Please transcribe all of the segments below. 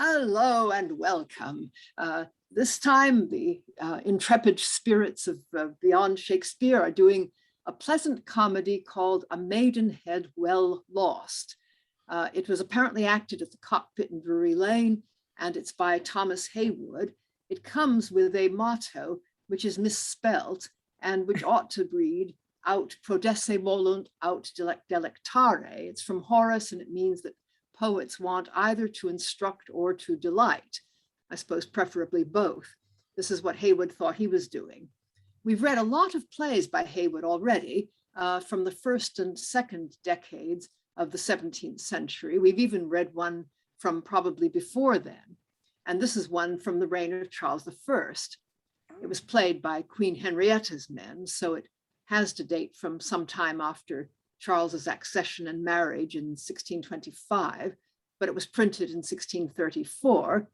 Hello and welcome. This time, the intrepid spirits of Beyond Shakespeare are doing a pleasant comedy called A Maidenhead Well Lost. It was apparently acted at the Cockpit in Drury Lane, and it's by Thomas Heywood. It comes with a motto which is misspelt and which ought to read, aut prodesse volunt, aut delectare. It's from Horace, and it means that poets want either to instruct or to delight. I suppose preferably both. This is what Heywood thought he was doing. We've read a lot of plays by Heywood already from the first and second decades of the 17th century. We've even read one from probably before then. And this is one from the reign of Charles I. It was played by Queen Henrietta's men, so it has to date from some time after Charles's accession and marriage in 1625, but it was printed in 1634.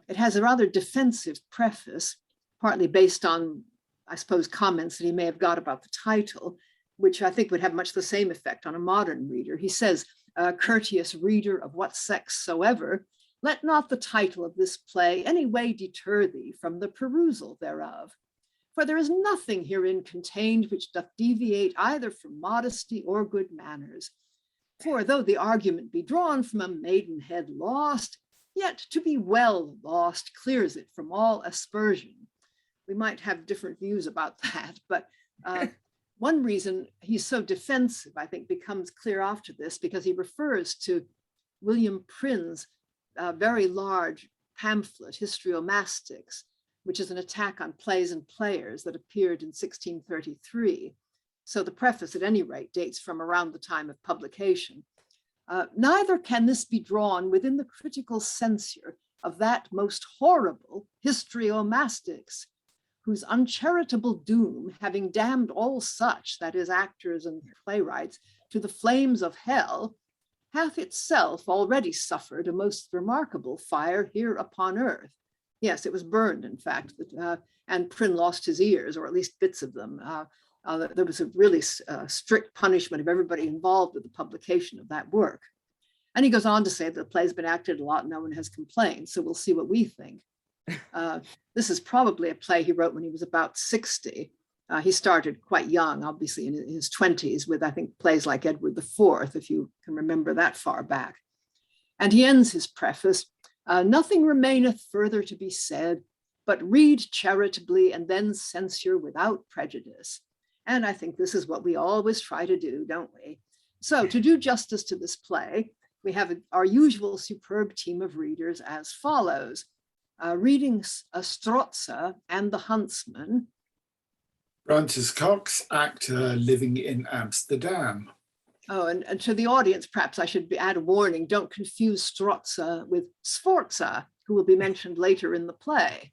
It has a rather defensive preface, partly based on, I suppose, comments that he may have got about the title, which I think would have much the same effect on a modern reader. He says, courteous reader of what sex soever, let not the title of this play any way deter thee from the perusal thereof. For there is nothing herein contained which doth deviate either from modesty or good manners. For though the argument be drawn from a maidenhead lost, yet to be well lost clears it from all aspersion. We might have different views about that, but one reason he's so defensive, I think, becomes clear after this, because he refers to William Prynne's very large pamphlet, Histriomastics, which is an attack on plays and players that appeared in 1633. So the preface, at any rate, dates from around the time of publication. Neither can this be drawn within the critical censure of that most horrible Histriomastics, whose uncharitable doom, having damned all such, that is, actors and playwrights, to the flames of hell, hath itself already suffered a most remarkable fire here upon earth. Yes, it was burned, in fact, and Prynne lost his ears, or at least bits of them. There was a really strict punishment of everybody involved with the publication of that work. And he goes on to say that the play's been acted a lot, no one has complained, so we'll see what we think. This is probably a play he wrote when he was about 60. He started quite young, obviously in his 20s, with, I think, plays like Edward IV, if you can remember that far back. And he ends his preface, nothing remaineth further to be said, but read charitably and then censure without prejudice. And I think this is what we always try to do, don't we? So to do justice to this play, we have our usual superb team of readers as follows. Reading Stroza and the Huntsman. Francis Cox, actor living in Amsterdam. Oh, and to the audience, perhaps I should add a warning, don't confuse Stroza with Sforza, who will be mentioned later in the play.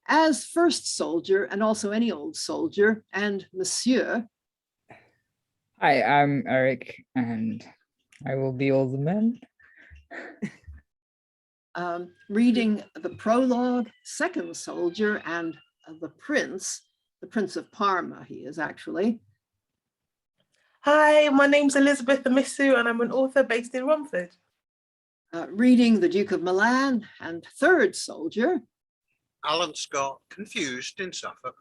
As first soldier, and also any old soldier, and Monsieur. Hi, I'm Eric, and I will be all the men. Reading the prologue, second soldier, and the Prince of Parma, he is actually. Hi, my name's Elizabeth Amisu, and I'm an author based in Romford. Reading the Duke of Millain, and third soldier. Alan Scott, confused in Suffolk.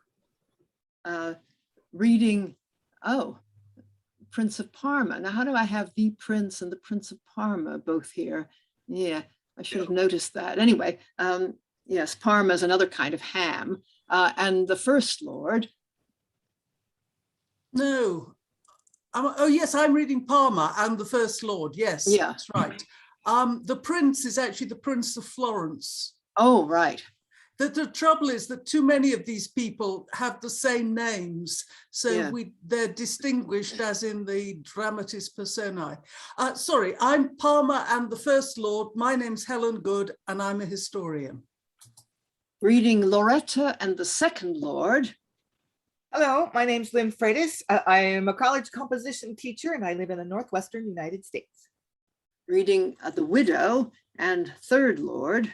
Reading, Prince of Parma. Now, how do I have the Prince and the Prince of Parma both here? Yeah, I should have noticed that. Anyway, yes, Parma is another kind of ham. And the First Lord. No. Oh, yes, I'm reading Parma and the First Lord. Yes, yeah. That's right. The Prince is actually the Prince of Florence. Oh, right. The trouble is that too many of these people have the same names, so they're distinguished as in the dramatis personae. Sorry, I'm Parma and the First Lord. My name's Helen Good, and I'm a historian. Reading Lauretta and the Second Lord. Hello, my name's Lynn Freitas. I am a college composition teacher, and I live in the Northwestern United States. Reading The Widow and Third Lord.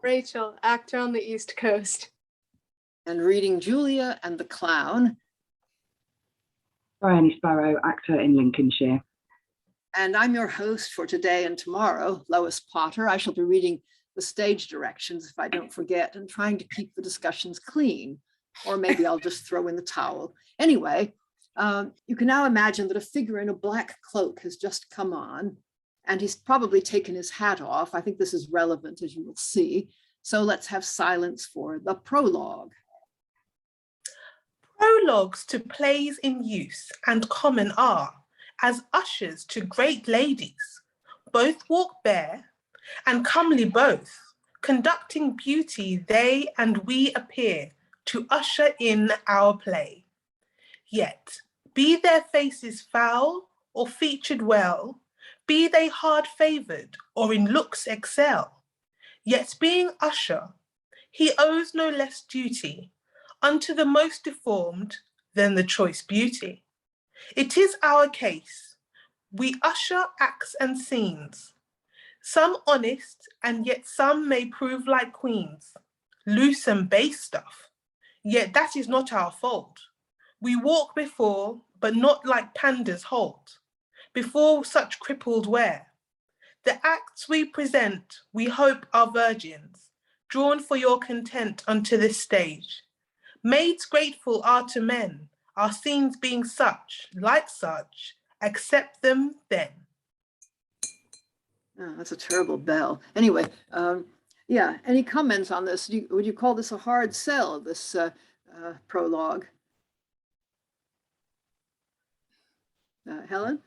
Rachael, actor on the East Coast. And reading Julia and the Clown. Briony Sparrow, actor in Lincolnshire. And I'm your host for today and tomorrow, Lois Potter. I shall be reading the stage directions if I don't forget and trying to keep the discussions clean, or maybe I'll just throw in the towel. Anyway, you can now imagine that a figure in a black cloak has just come on, and he's probably taken his hat off. I think this is relevant, as you will see. So let's have silence for the prologue. Prologues to plays in use and common are, as ushers to great ladies, both walk bare, and comely both, conducting beauty they and we appear to usher in our play. Yet, be their faces foul or featured well, be they hard favoured or in looks excel, yet being usher, he owes no less duty unto the most deformed than the choice beauty. It is our case, we usher acts and scenes, some honest, and yet some may prove like queens, loose and base stuff, yet that is not our fault. We walk before, but not like pandas halt, before such crippled wear. The acts we present, we hope are virgins, drawn for your content unto this stage. Maids grateful are to men, our scenes being such, like such, accept them then. Oh, that's a terrible bell. Anyway, yeah, any comments on this? Would you call this a hard sell, this prologue? Helen?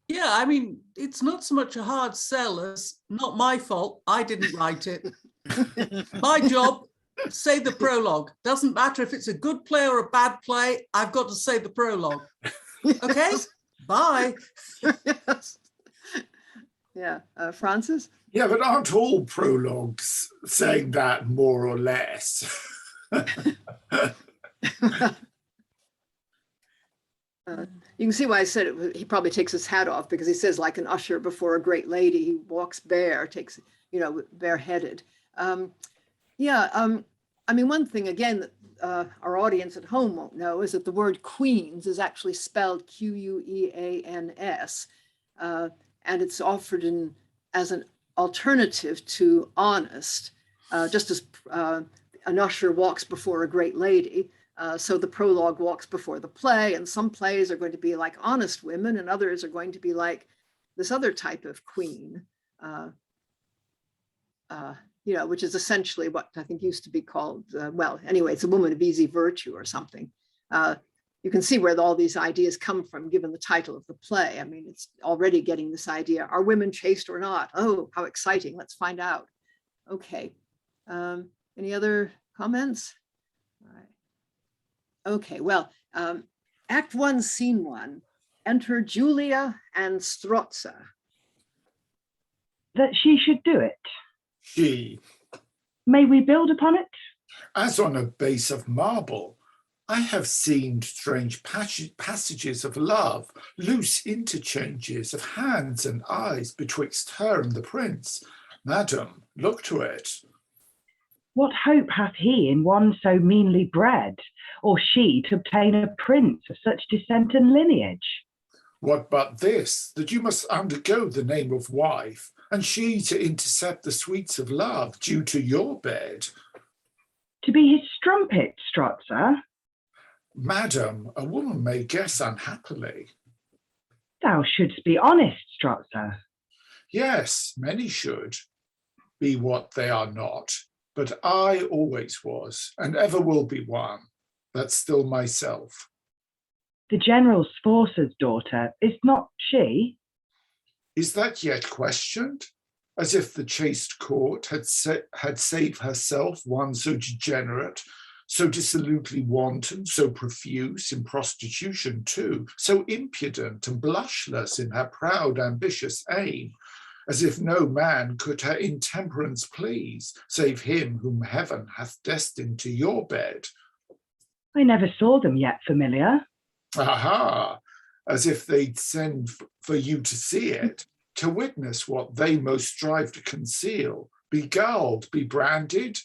Yeah, I mean, it's not so much a hard sell as not my fault. I didn't write it. My job, say the prologue. Doesn't matter if it's a good play or a bad play. I've got to say the prologue. Okay, bye. Yes. Yeah, Francis? Yeah, but aren't all prologues saying that more or less? You can see why I said it, he probably takes his hat off, because he says, like an usher before a great lady, he walks bare, takes, bareheaded. Yeah, I mean, one thing, again, that our audience at home won't know is that the word queens is actually spelled Queans, and it's offered as an alternative to honest, just as an usher walks before a great lady. So the prologue walks before the play, and some plays are going to be like honest women, and others are going to be like this other type of queen, which is essentially what I think used to be called, well, anyway, it's a woman of easy virtue or something. You can see where all these ideas come from, given the title of the play. I mean, it's already getting this idea, are women chaste or not? Oh, how exciting, let's find out. Okay, any other comments? All right. Okay, well, Act 1, Scene 1, enter Julia and Stroza. That she should do it. She, May we build upon it? as on a base of marble, I have seen strange passages of love, loose interchanges of hands and eyes betwixt her and the prince. Madam, look to it. What hope hath he in one so meanly bred, or she to obtain a prince of such descent and lineage? What but this, that you must undergo the name of wife, and she to intercept the sweets of love due to your bed? To be his strumpet, Stroza? Madam, a woman may guess unhappily. Thou shouldst be honest, Stroza. Yes, many should be what they are not, but I always was, and ever will be one, that's still myself. The General Sforza's daughter, is not she? Is that yet questioned? As if the chaste court had saved herself one so degenerate, so dissolutely wanton, so profuse in prostitution too, so impudent and blushless in her proud ambitious aim, as if no man could her intemperance please, save him whom heaven hath destined to your bed. I never saw them yet, familiar. Aha, as if they'd send for you to see it, to witness what they most strive to conceal, be gulled, be branded.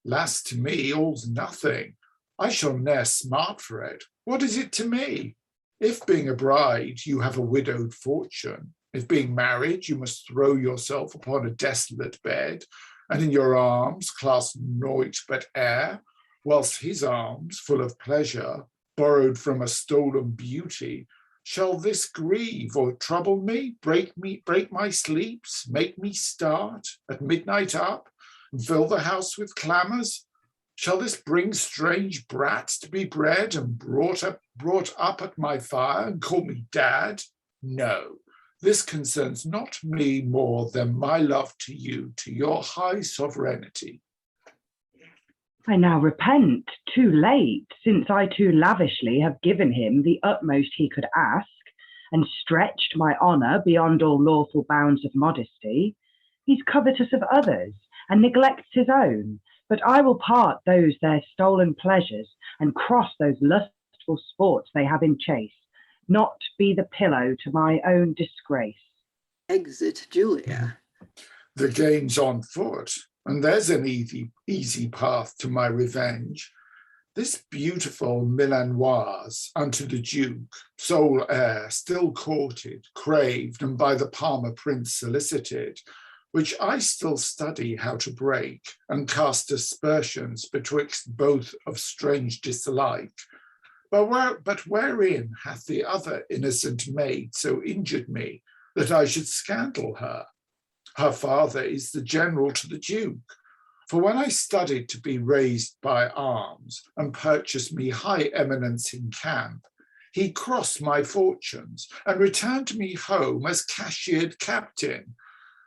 Last to me, all's nothing. I shall ne'er smart for it. What is it to me? If being a bride, you have a widowed fortune, If being married, you must throw yourself upon a desolate bed, and in your arms clasp nought but air, whilst his arms, full of pleasure, borrowed from a stolen beauty, shall this grieve or trouble me, break my sleeps, make me start at midnight up, and fill the house with clamours? Shall this bring strange brats to be bred and brought up at my fire and call me dad? No, this concerns not me more than my love to you, to your high sovereignty. I now repent, too late, since I too lavishly have given him the utmost he could ask, and stretched my honour beyond all lawful bounds of modesty. He's covetous of others, and neglects his own, but I will part those their stolen pleasures, and cross those lustful sports they have in chase, not be the pillow to my own disgrace. Exit Julia. The game's on foot, and there's an easy path to my revenge. This beautiful Millainoise unto the Duke, sole heir, still courted, craved, and by the Parma prince solicited, which I still study how to break, and cast aspersions betwixt both of strange dislike. But wherein hath the other innocent maid so injured me, that I should scandal her? Her father is the general to the Duke. For when I studied to be raised by arms, and purchased me high eminence in camp, he crossed my fortunes, and returned me home as cashiered captain,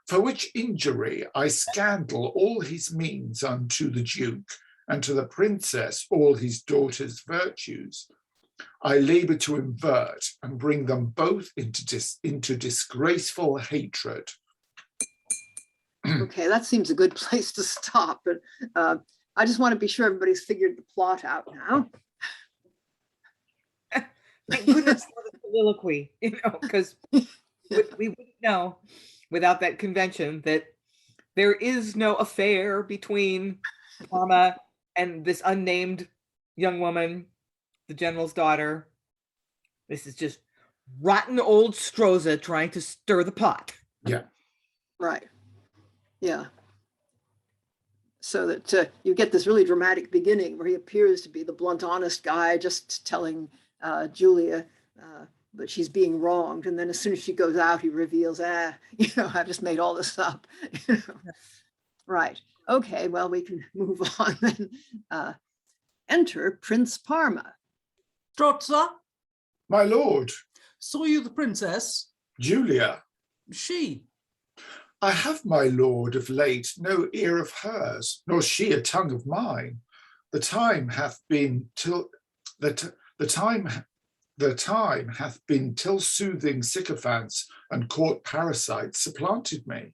for which injury I scandal all his means unto the Duke, and to the princess all his daughter's virtues. I labour to invert and bring them both into disgraceful hatred. Okay, that seems a good place to stop, but I just want to be sure everybody's figured the plot out now. Thank goodness for the soliloquy, because we wouldn't know without that convention that there is no affair between Parma and this unnamed young woman, the general's daughter. This is just rotten old Stroza trying to stir the pot. Yeah. Right. Yeah. So that you get this really dramatic beginning where he appears to be the blunt, honest guy just telling Julia that she's being wronged. And then as soon as she goes out, he reveals, I've just made all this up. Right. Okay, well, we can move on then. Enter Prince Parma. Stroza, My lord, saw you the princess? Julia, She. I have, my lord, of late no ear of hers, nor she a tongue of mine. The time hath been till soothing sycophants and court parasites supplanted me.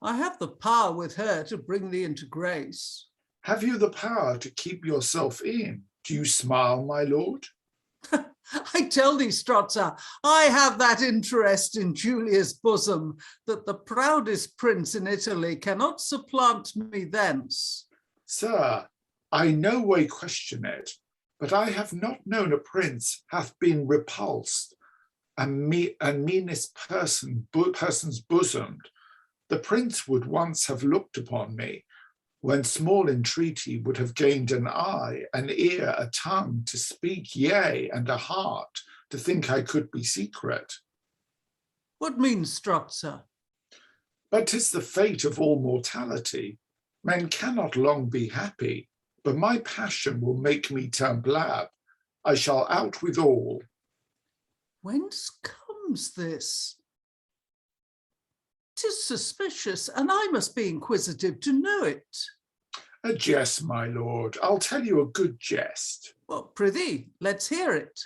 I have the power with her to bring thee into grace. Have you the power to keep yourself in? Do you smile, my lord? I tell thee, Stroza, I have that interest in Julia's bosom that the proudest prince in Italy cannot supplant me thence. Sir, I no way question it, but I have not known a prince hath been repulsed and meanest persons bosomed. The prince would once have looked upon me, when small entreaty would have gained an eye, an ear, a tongue to speak, yea, and a heart to think I could be secret. What means Stroza? But 'tis the fate of all mortality. Men cannot long be happy, but my passion will make me turn blab. I shall out with all. Whence comes this? 'Tis suspicious, and I must be inquisitive to know it. A jest, my lord. I'll tell you a good jest. Well, prithee, let's hear it.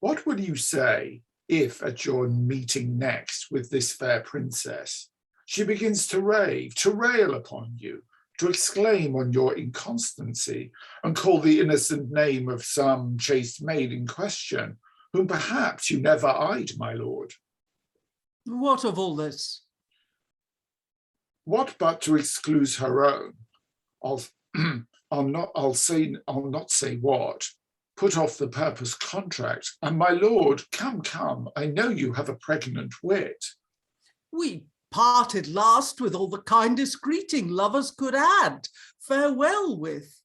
What will you say if, at your meeting next with this fair princess, she begins to rave, to rail upon you, to exclaim on your inconstancy, and call the innocent name of some chaste maid in question, whom perhaps you never eyed, my lord? What of all this? What but to exclude her own? I'll not say what. put off the purpose contract. And my lord, come, I know you have a pregnant wit. We parted last with all the kindest greeting lovers could add farewell with.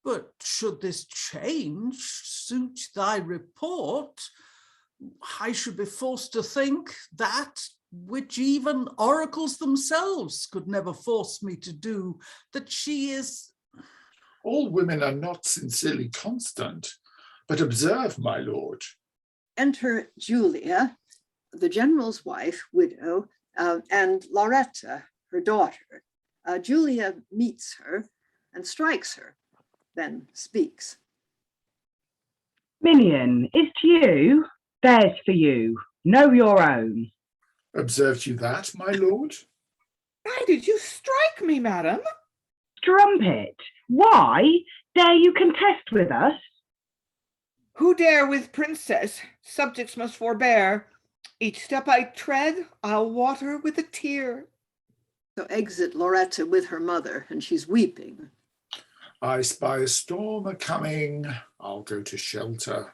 But should this change suit thy report, I should be forced to think that which even oracles themselves could never force me to do, that she is... All women are not sincerely constant, but observe, my lord. Enter Julia, the general's wife, widow, and Lauretta, her daughter. Julia meets her and strikes her, then speaks. Millain, is't you? There's for you. Know your own. Observed you that, my lord? Why did you strike me, madam? Strumpet, why dare you contest with us? Who dare with princess? Subjects must forbear. Each step I tread, I'll water with a tear. So exit Lauretta with her mother, and she's weeping. I spy a storm a-coming. I'll go to shelter.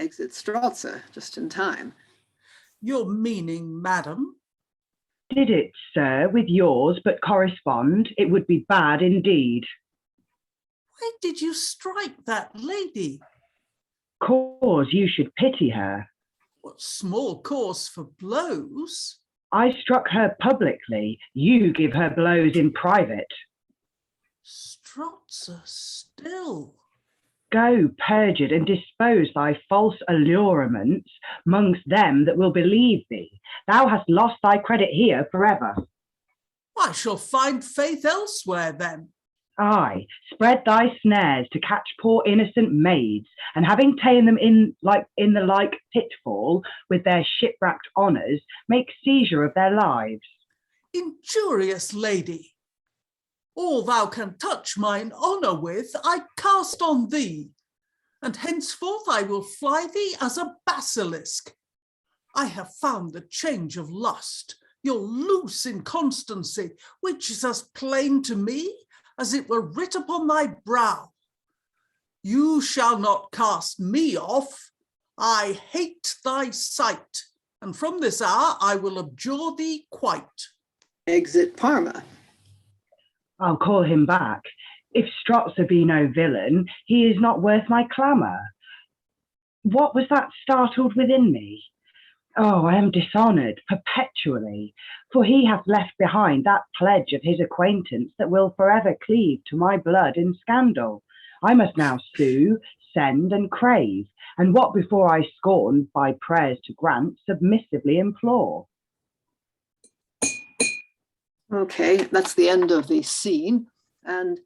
Exit Stroza, just in time. Your meaning, madam? Did it, sir, with yours but correspond, it would be bad indeed. Why did you strike that lady? Cause you should pity her. What small cause for blows? I struck her publicly, you give her blows in private. Stroza still. Go, perjured, and dispose thy false allurements mongst them that will believe thee. Thou hast lost thy credit here forever. I shall find faith elsewhere then. Aye, spread thy snares to catch poor innocent maids, and having ta'en them in the like pitfall with their shipwracked honours, make seizure of their lives. Injurious lady, all thou can touch mine honour with, I cast on thee, and henceforth I will fly thee as a basilisk. I have found the change of lust, your loose inconstancy, which is as plain to me as it were writ upon thy brow. You shall not cast me off. I hate thy sight, and from this hour I will abjure thee quite. Exit Parma. I'll call him back. If Stroza be no villain, he is not worth my clamour. What was that startled within me? Oh, I am dishonoured perpetually, for he hath left behind that pledge of his acquaintance that will forever cleave to my blood in scandal. I must now sue, send, and crave, and what before I scorned by prayers to grant, submissively implore. Okay, that's the end of the scene. And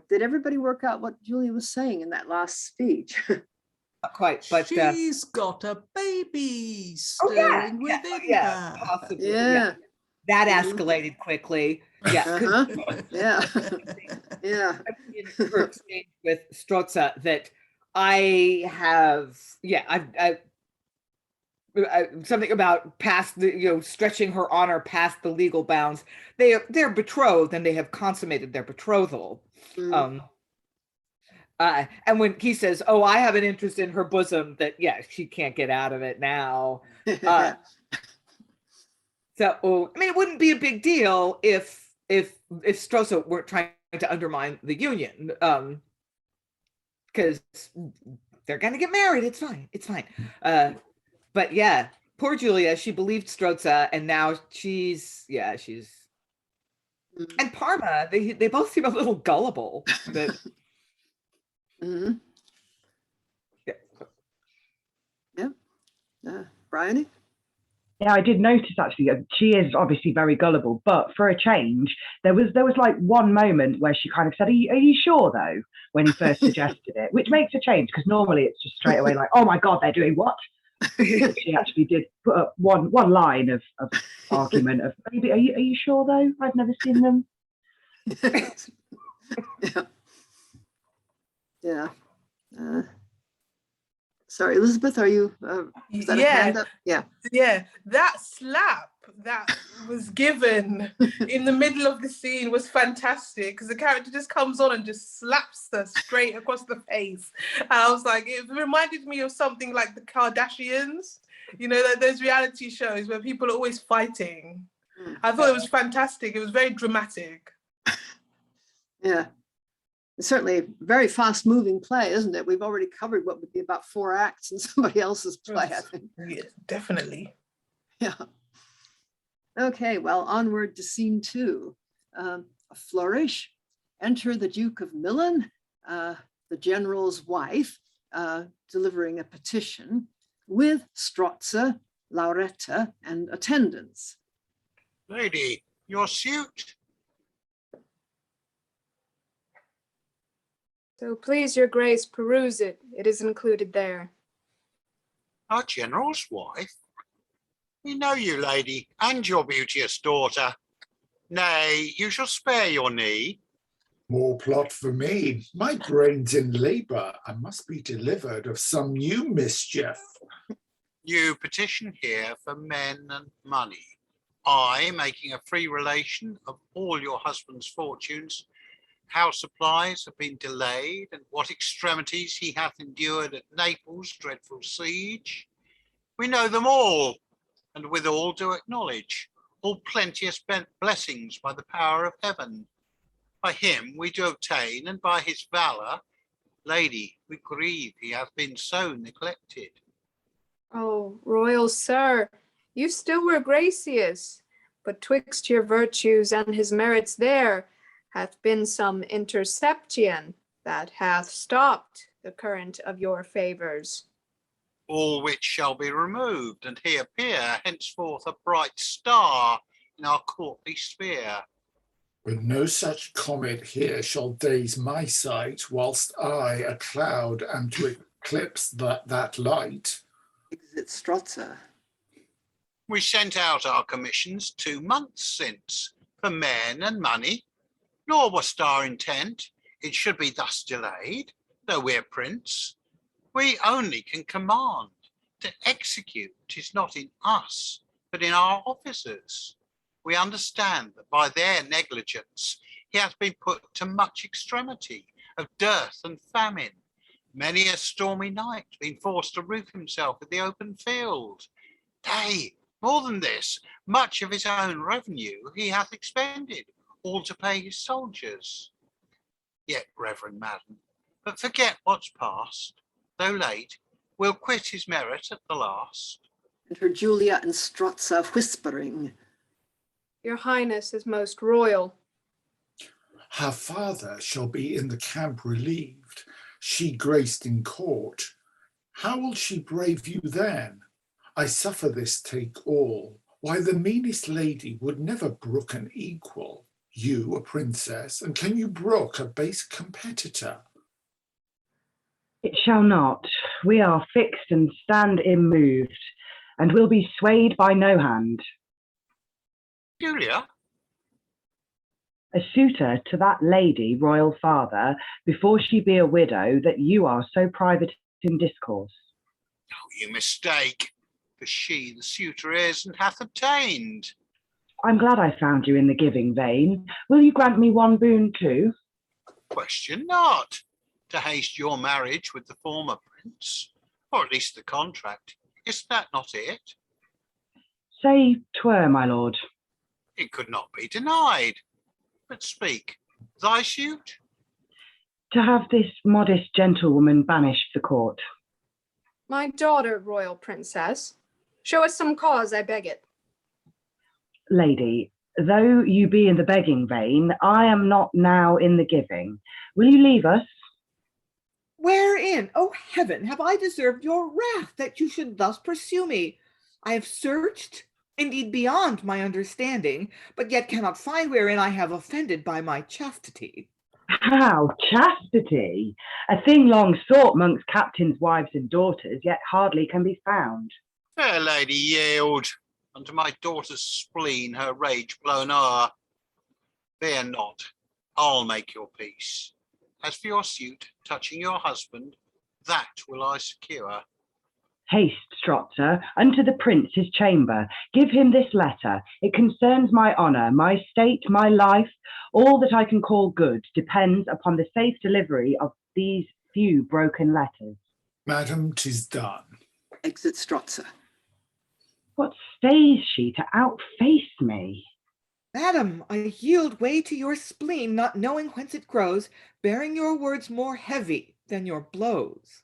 did everybody work out what Julia was saying in that last speech? Not quite, but she's got a baby stirring within her. Possibly. Yeah. That escalated quickly. Yeah. Yeah. Yeah. In her exchange with Stroza that I have, I've something about past the, stretching her honor past the legal bounds. They're betrothed and they have consummated their betrothal. And when he says, "Oh, I have an interest in her bosom," that she can't get out of it now. So I mean, it wouldn't be a big deal if Stroza weren't trying to undermine the union, because they're gonna get married. It's fine. It's fine. But yeah, poor Julia. She believed Stroza, and now she's. And Parma. They both seem a little gullible. But. Mm-hmm. Briony? Yeah, I did notice actually that she is obviously very gullible, but for a change, there was like one moment where she kind of said, are you sure though, when he first suggested it, which makes a change because normally it's just straight away like, oh my God, they're doing what? She actually did put up one line of argument of, maybe, are you sure though? I've never seen them. Yeah. Sorry, Elizabeth, are you? Is that a hand up? Yeah. Yeah, that slap that was given in the middle of the scene was fantastic, because the character just comes on and just slaps her straight across the face. And I was like, it reminded me of something like the Kardashians, you know, those reality shows where people are always fighting. I thought it was fantastic. It was very dramatic. Yeah. It's certainly a very fast moving play, isn't it? We've already covered what would be about 4 acts in somebody else's play, I think. Yeah, definitely. Yeah. Okay, well, onward to scene 2. A flourish. Enter the Duke of Millain, the general's wife, delivering a petition with Stroza, Lauretta, and attendants. Lady, your suit. So please, your grace, peruse it. It is included there. Our general's wife? We know you, lady, and your beauteous daughter. Nay, you shall spare your knee. More plot for me. My brain's in labour. I must be delivered of some new mischief. You petition here for men and money. I, making a free relation of all your husband's fortunes, how supplies have been delayed, and what extremities he hath endured at Naples' dreadful siege. We know them all, and withal do acknowledge all plenteous blessings by the power of heaven. By him we do obtain, and by his valour, lady, we grieve he hath been so neglected. Oh, royal sir, you still were gracious, but twixt your virtues and his merits there hath been some interception that hath stopped the current of your favours. All which shall be removed, and he appear henceforth a bright star in our courtly sphere. But no such comet here shall daze my sight, whilst I, a cloud, am to eclipse that light. Exit Stroza. We sent out our commissions 2 months since, for men and money, nor was our intent it should be thus delayed, though we're prince. We only can command. To execute is not in us, but in our officers. We understand that by their negligence he hath been put to much extremity of dearth and famine. Many a stormy night been forced to roof himself in the open field. Nay, more than this, much of his own revenue he hath expended, all to pay his soldiers. Yet, reverend madam, but forget what's past. Though late, we'll quit his merit at the last. And her Julia and Stroza whispering. Your highness is most royal. Her father shall be in the camp relieved, she graced in court. How will she brave you then? I suffer this take all. Why, the meanest lady would never brook an equal. You, a princess, and can you brook a base competitor? It shall not. We are fixed and stand immoved, and will be swayed by no hand. Julia? A suitor to that lady, royal father, before she be a widow, that you are so private in discourse. Oh, you mistake, for she the suitor is and hath obtained. I'm glad I found you in the giving vein. Will you grant me one boon too? Question not. To haste your marriage with the former prince, or at least the contract. Is that not it? Say 'twere, my lord. It could not be denied. But speak, thy suit? To have this modest gentlewoman banished the court. My daughter, royal princess. Show us some cause, I beg it. Lady, though you be in the begging vein, I am not now in the giving. Will you leave us? Wherein, O heaven, have I deserved your wrath that you should thus pursue me? I have searched, indeed beyond my understanding, but yet cannot find wherein I have offended by my chastity. How, chastity? A thing long sought mongst captains' wives and daughters, yet hardly can be found. Fair lady, yield unto my daughter's spleen, her rage blown o'er. Fear not, I'll make your peace. As for your suit touching your husband, that will I secure. Haste, Stroza, unto the prince his chamber. Give him this letter. It concerns my honour, my state, my life. All that I can call good depends upon the safe delivery of these few broken letters. Madam, 'tis done. Exit Stroza. What stays she to outface me? Madam, I yield way to your spleen, not knowing whence it grows, bearing your words more heavy than your blows.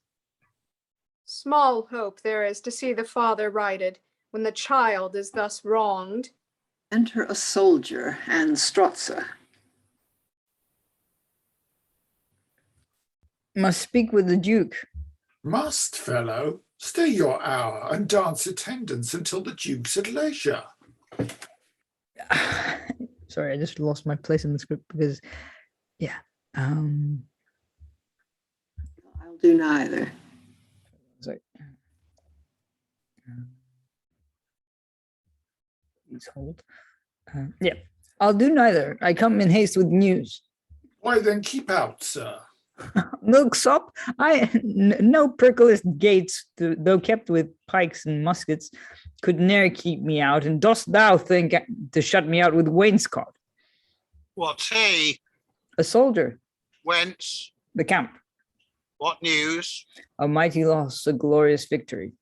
Small hope there is to see the father righted when the child is thus wronged. Enter a soldier and Stroza. Must speak with the Duke. Must, fellow, stay your hour and dance attendance until the Duke's at leisure. Sorry, I just lost my place in the script because, yeah. I'll do neither. Sorry. Please hold. Yeah, I'll do neither. I come in haste with news. Why then keep out, sir. Milksop, no pricklest gates, though kept with pikes and muskets, could ne'er keep me out. And dost thou think to shut me out with wainscot? What's he? A soldier. Whence? The camp. What news? A mighty loss, a glorious victory.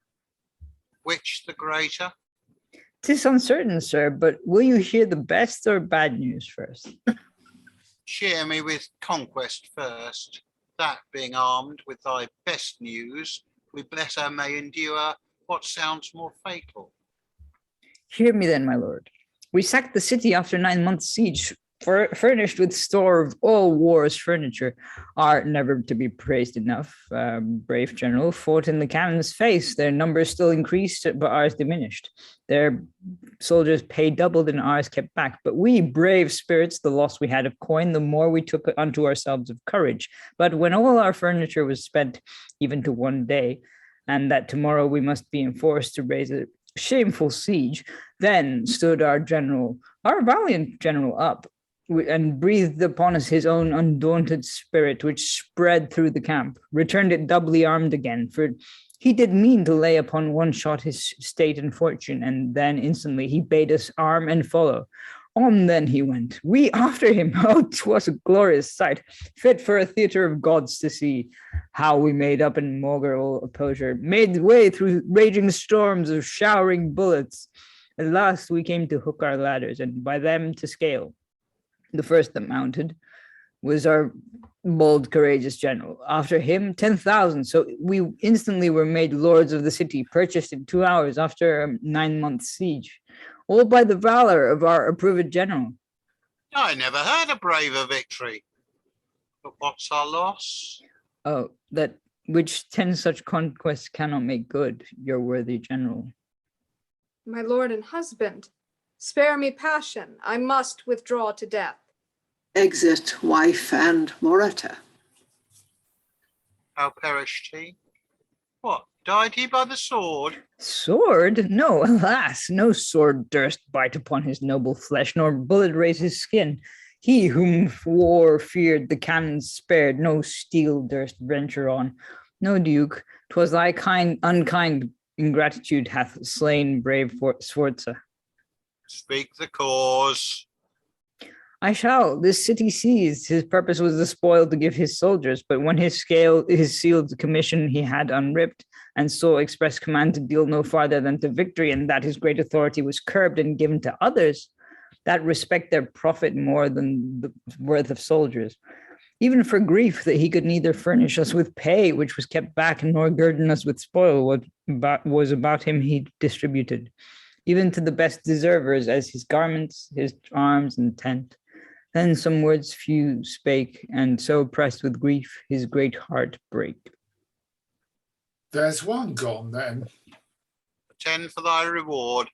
Which the greater? 'Tis uncertain, sir, but will you hear the best or bad news first? Cheer me with conquest first. That being armed with thy best news, we better may endure what sounds more fatal. Hear me then, my lord. We sacked the city after 9 months' siege, furnished with store of all war's furniture. Are never to be praised enough. Brave general fought in the cannon's face. Their numbers still increased, but ours diminished. Their soldiers paid doubled and ours kept back. But we, brave spirits, the loss we had of coin, the more we took unto ourselves of courage. But when all our furniture was spent, even to one day, and that tomorrow we must be enforced to raise a shameful siege, then stood our general, our valiant general, up and breathed upon us his own undaunted spirit, which spread through the camp, returned it doubly armed again, for he did mean to lay upon one shot his state and fortune, and then instantly he bade us arm and follow. On then he went, we after him. Oh, 'twas a glorious sight, fit for a theatre of gods to see. How we made up in maugre opposure, made way through raging storms of showering bullets. At last we came to hook our ladders, and by them to scale. The first that mounted was our bold, courageous general. After him, 10,000. So we instantly were made lords of the city, purchased in 2 hours after a 9 months siege, all by the valor of our approved general. I never heard a braver victory. But what's our loss? Oh, that which 10 such conquests cannot make good, your worthy general. My lord and husband, spare me passion. I must withdraw to death. Exit wife and Lauretta. How perished he? What, died he by the sword? Sword? No, alas, no sword durst bite upon his noble flesh, nor bullet raise his skin. He whom war feared, the cannons spared, no steel durst venture on. No, Duke, 'twas thy unkind ingratitude hath slain brave Sforza. Speak the cause. I shall. This city seized. His purpose was the spoil to give his soldiers, but when his sealed commission he had unripped, and so express command to deal no farther than to victory, and that his great authority was curbed and given to others, that respect their profit more than the worth of soldiers. Even for grief that he could neither furnish us with pay, which was kept back, nor girden us with spoil, what was about him he distributed, even to the best deservers, as his garments, his arms, and tent. Then some words few spake, and so pressed with grief his great heart brake. There's one gone then. 10 for thy reward,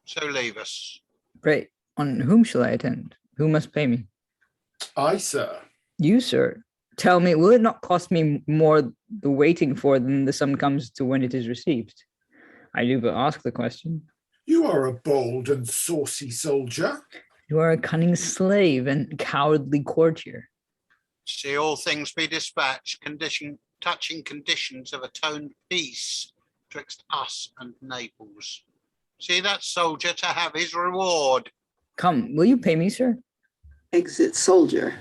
so leave us. Pray, on whom shall I attend? Who must pay me? I, sir. You, sir. Tell me, will it not cost me more the waiting for than the sum comes to when it is received? I do but ask the question. You are a bold and saucy soldier. You are a cunning slave and cowardly courtier. See all things be dispatched, touching conditions of atoned peace. 'twixt us and Naples. See that soldier to have his reward. Come, will you pay me, sir? Exit soldier.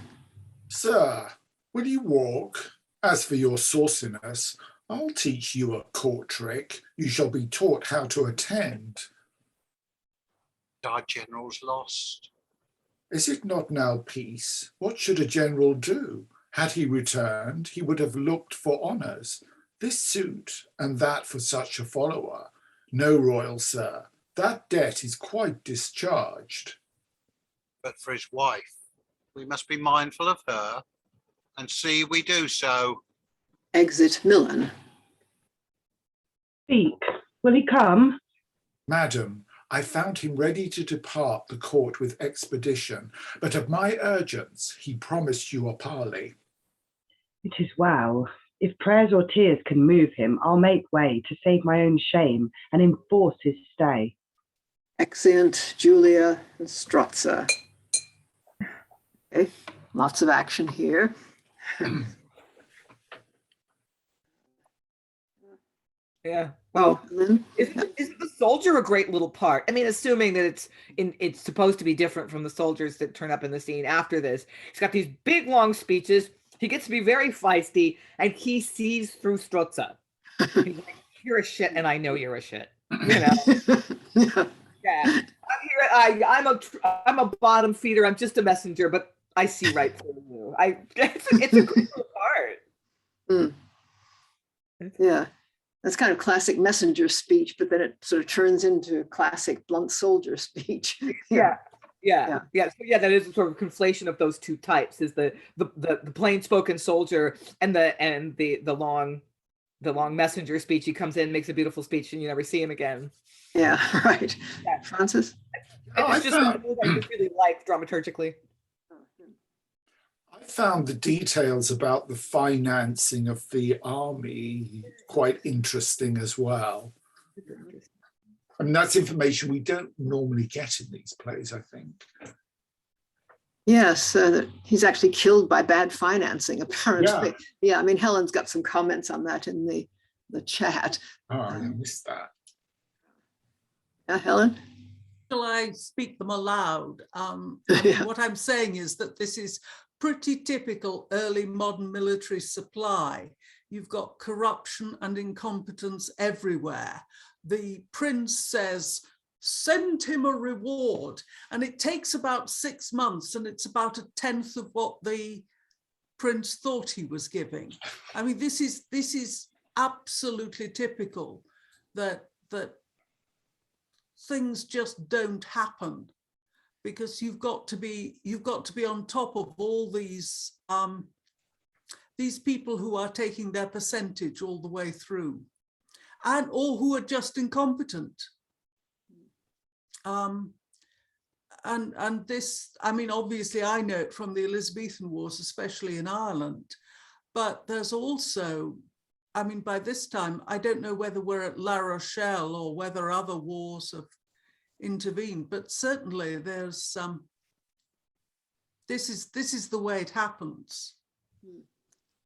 Sir, will you walk? As for your sauciness, I'll teach you a court trick. You shall be taught how to attend. Our general's lost. Is it not now peace? What should a general do? Had he returned, he would have looked for honours. This suit, and that for such a follower. No, royal sir, that debt is quite discharged. But for his wife, we must be mindful of her, and see we do so. Exit Millain. Speak. Will he come? Madam, I found him ready to depart the court with expedition, but of my urgence he promised you a parley. It is well. If prayers or tears can move him, I'll make way to save my own shame and enforce his stay. Exeunt Julia and Stroza. Okay, lots of action here. Yeah. Well, Lynn? isn't the soldier a great little part? I mean, assuming that it's supposed to be different from the soldiers that turn up in the scene after this. He's got these big long speeches. He gets to be very feisty, and he sees through Stroza. He's like, "You're a shit, and I know you're a shit." You know. Yeah. I'm a bottom feeder. I'm just a messenger, but I see right through you. It's a great little part. Mm. Yeah. That's kind of classic messenger speech, but then it sort of turns into classic blunt soldier speech. Yeah. So that is sort of a conflation of those two types: is the plain spoken soldier and the long messenger speech. He comes in, makes a beautiful speech, and you never see him again. Yeah, right. Yeah. Francis? I just really like dramaturgically. I found the details about the financing of the army quite interesting as well. I mean, that's information we don't normally get in these plays, I think. Yes, he's actually killed by bad financing, apparently. Yeah, I mean, Helen's got some comments on that in the chat. Oh, I missed that. Yeah, Helen? Shall I speak them aloud? What I'm saying is that this is pretty typical early modern military supply. You've got corruption and incompetence everywhere. The prince says, send him a reward. And it takes about 6 months, and it's about 1/10 of what the prince thought he was giving. I mean, this is absolutely typical that things just don't happen, because you've got to be on top of all these people who are taking their percentage all the way through, and or who are just incompetent. And this, I mean, obviously I know it from the Elizabethan Wars, especially in Ireland, but there's also, I mean, by this time, I don't know whether we're at La Rochelle or whether other wars have intervened, but certainly there's this is the way it happens.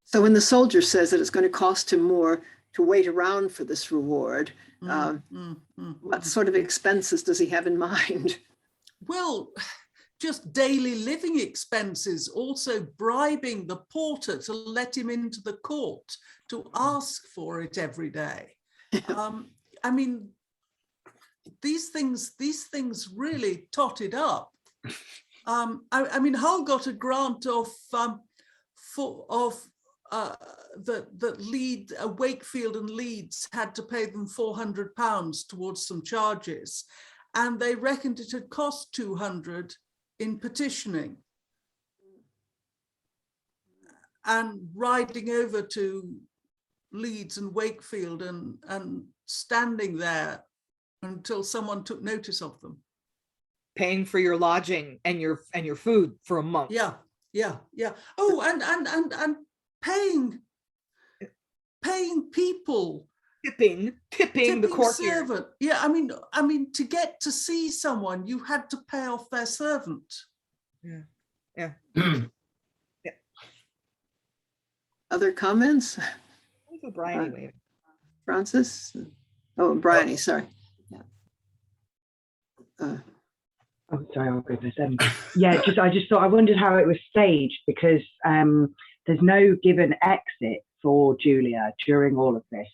So when the soldier says that it's going to cost him more to wait around for this reward, what sort of expenses does he have in mind? Well, just daily living expenses, also bribing the porter to let him into the court to ask for it every day. I mean, these things really totted up. I mean, Hull got a grant of that Wakefield and Leeds had to pay them £400 towards some charges, and they reckoned it had cost 200 in petitioning. And riding over to Leeds and Wakefield and standing there until someone took notice of them. Paying for your lodging and your food for a month. Yeah. Oh, and paying people. Tipping the courtier. Servant. Yeah, I mean, to get to see someone, you had to pay off their servant. Yeah. Other comments? Briony, Francis? Oh, Briony, sorry. Yeah. Oh, sorry, oh goodness. Yeah, I just thought, I wondered how it was staged, because there's no given exit for Julia during all of this.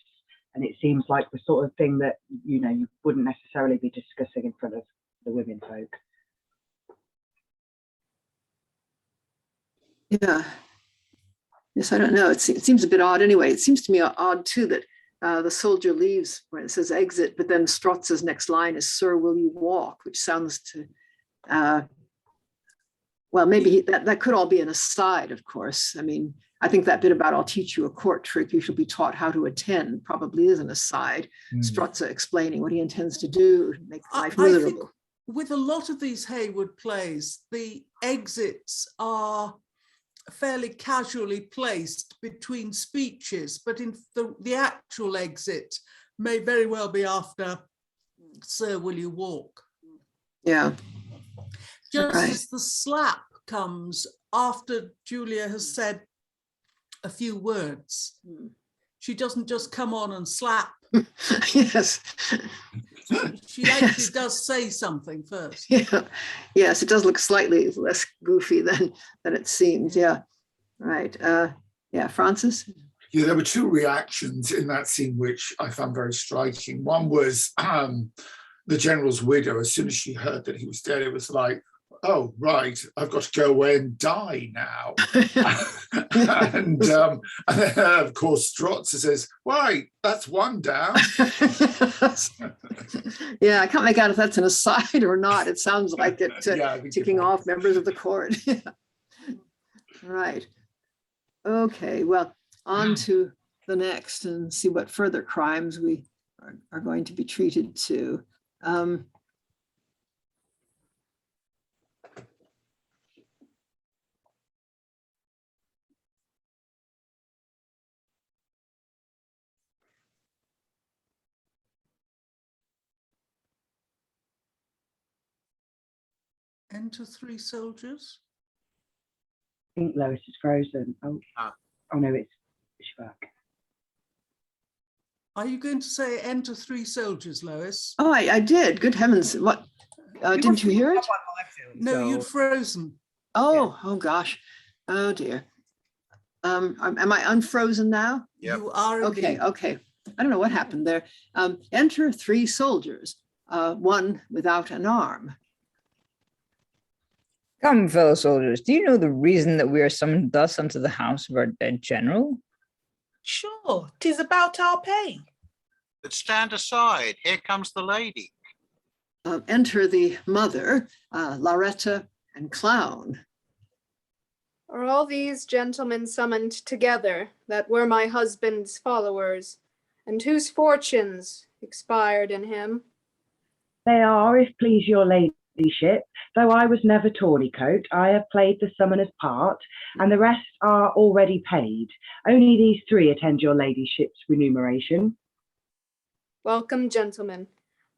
And it seems like the sort of thing that, you wouldn't necessarily be discussing in front of the women folk. Yeah. Yes, I don't know. It seems a bit odd anyway. It seems to me odd too that the soldier leaves where it says exit, but then Stroza's next line is, "Sir, will you walk?" which sounds to, well, maybe that could all be an aside, of course. I mean, I think that bit about "I'll teach you a court trick, you shall be taught how to attend" probably is an aside. Stroza explaining what he intends to do to make life miserable. I think with a lot of these Heywood plays, the exits are fairly casually placed between speeches, but in the actual exit may very well be after "Sir, will you walk?" Yeah. Just Right. as the slap comes after Julia has said a few words. She doesn't just come on and slap. Yes. She actually does say something first. Yeah. Yes, it does look slightly less goofy than it seems. Yeah. Right. Yeah, Francis? Yeah, there were two reactions in that scene which I found very striking. One was the general's widow. As soon as she heard that he was dead, it was like, "Oh, right, I've got to go away and die now." and then, of course, Stroza says, "Right, that's one down." Yeah, I can't make out if that's an aside or not. It sounds like it Yeah, I think ticking it off members of the court. Right. Okay, well, on to the next and see what further crimes we are going to be treated to. Enter three soldiers. I think Lois is frozen. Oh no, it's back. Are you going to say "enter three soldiers," Lois? Oh, I did. Good heavens. What? Didn't you hear it? No, you'd frozen. Oh, oh gosh. Oh dear. Am I unfrozen now? Yep. You are Okay, indeed. okay. I don't know what happened there. Enter three soldiers, one without an arm. Come, fellow soldiers, do you know the reason that we are summoned thus unto the house of our dead general? Sure, 'tis about our pay. But stand aside, here comes the lady. Enter the mother, Lauretta and Clown. Are all these gentlemen summoned together that were my husband's followers, and whose fortunes expired in him? They are, if please your ladyship. Though I was never tawny-coat, I have played the summoner's part, and the rest are already paid. Only these three attend your ladyship's remuneration. Welcome, gentlemen.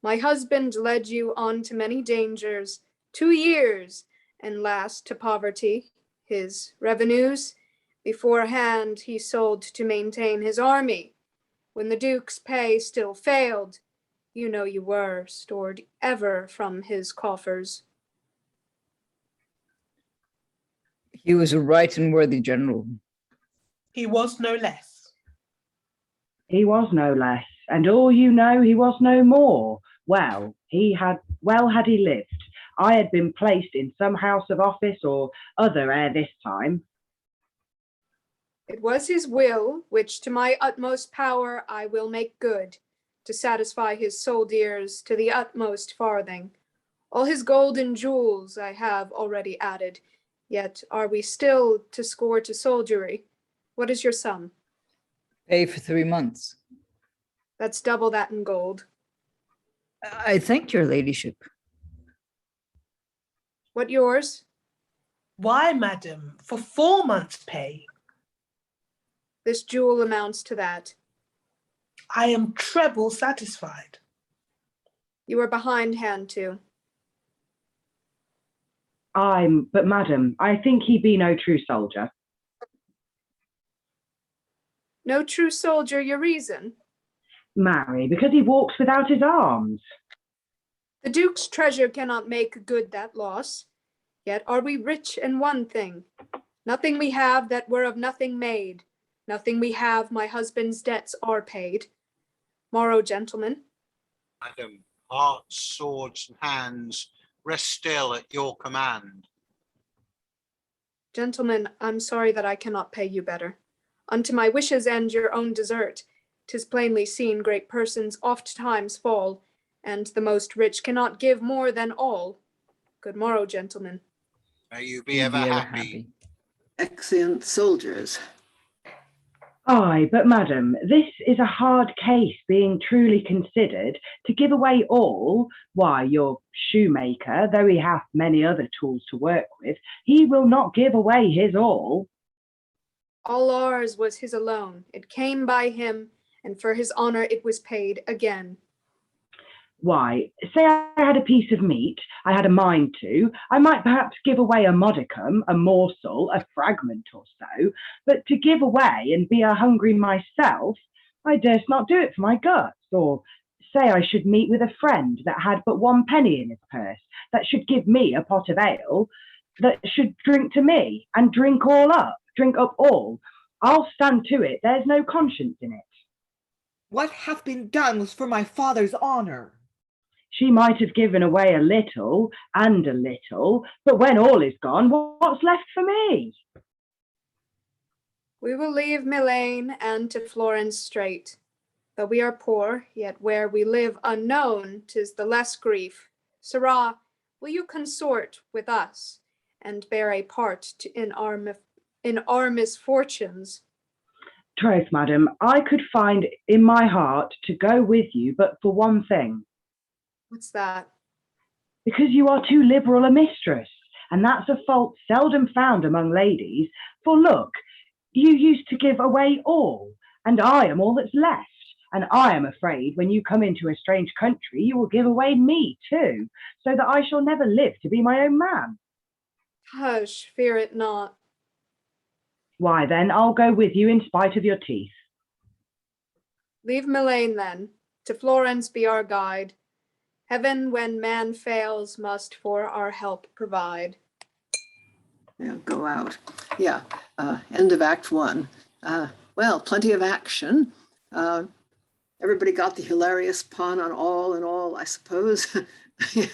My husband led you on to many dangers, 2 years, and last to poverty. His revenues, beforehand he sold to maintain his army. When the Duke's pay still failed, you know you were stored ever from his coffers. He was a right and worthy general. He was no less. He was no less, and all you know, he was no more. Well had he lived. I had been placed in some house of office or other ere this time. It was his will, which to my utmost power I will make good, to satisfy his soldiers to the utmost farthing. All his gold and jewels I have already added, yet are we still to score to soldiery. What is your sum? Pay for 3 months. That's double that in gold. I thank your ladyship. What yours? Why, madam, for 4 months' pay. This jewel amounts to that. I am treble satisfied. You are behindhand too. But madam, I think he be no true soldier. No true soldier, your reason? Marry, because he walks without his arms. The Duke's treasure cannot make good that loss. Yet are we rich in one thing. Nothing we have that were of nothing made. Nothing we have, my husband's debts are paid. Morrow, gentlemen. Madam, hearts, swords, and hands rest still at your command. Gentlemen, I'm sorry that I cannot pay you better. Unto my wishes and your own desert, 'tis plainly seen great persons oft times fall, and the most rich cannot give more than all. Good morrow, gentlemen. May you be ever happy. Exeunt soldiers. Aye, but madam, this is a hard case being truly considered. To give away all, why, your shoemaker, though he hath many other tools to work with, he will not give away his all. All ours was his alone. It came by him, and for his honor it was paid again. Why, say I had a piece of meat, I had a mind to, I might perhaps give away a modicum, a morsel, a fragment or so, but to give away and be a hungry myself, I durst not do it for my guts. Or say I should meet with a friend that had but 1 penny in his purse, that should give me a pot of ale, that should drink to me, and drink up all. I'll stand to it, there's no conscience in it. What hath been done was for my father's honor. She might have given away a little and a little, but when all is gone, what's left for me? We will leave Millain and to Florence straight. Though we are poor, yet where we live unknown, 'tis the less grief. Sirrah, will you consort with us and bear a part in our misfortunes? Troth, madam, I could find in my heart to go with you, but for one thing. What's that? Because you are too liberal a mistress, and that's a fault seldom found among ladies. For look, you used to give away all, and I am all that's left, and I am afraid when you come into a strange country, you will give away me too, so that I shall never live to be my own man. Hush, fear it not. Why then, I'll go with you in spite of your teeth. Leave Millain then, to Florence be our guide. Heaven, when man fails, must for our help provide. Yeah, go out. Yeah, end of Act 1. Well, plenty of action. Everybody got the hilarious pun on all and all, I suppose. Thing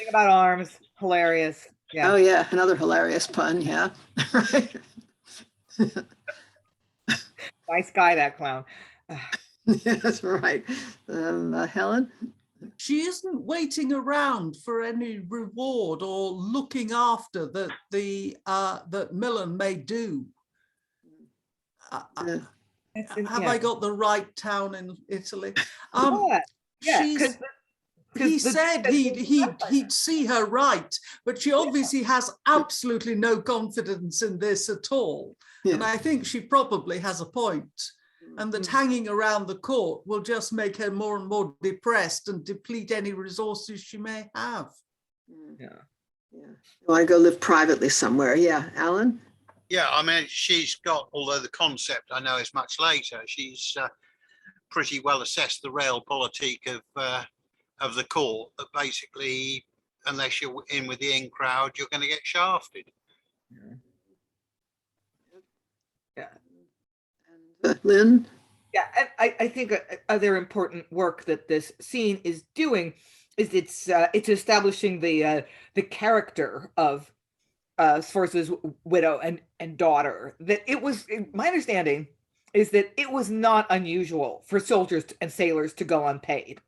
about arms, hilarious. Yeah. Oh yeah, another hilarious pun, yeah. Right. Nice guy, that clown. That's right. Helen? She isn't waiting around for any reward or looking after that that Millain may do. Have I got the right town in Italy? He said he'd see her right, but she obviously has absolutely no confidence in this at all. Yeah. And I think she probably has a point. And that hanging around the court will just make her more and more depressed and deplete any resources she may have. Yeah. You want to go live privately somewhere. Yeah, Alan? Yeah, I mean, she's got, although the concept I know is much later, she's pretty well assessed the realpolitik of the court, that basically, unless you're in with the in crowd, you're going to get shafted. Yeah. Lynn? Yeah, and I think other important work that this scene is doing is it's establishing the character of Sforza's widow and daughter. That it was, my understanding is that it was not unusual for soldiers and sailors to go unpaid.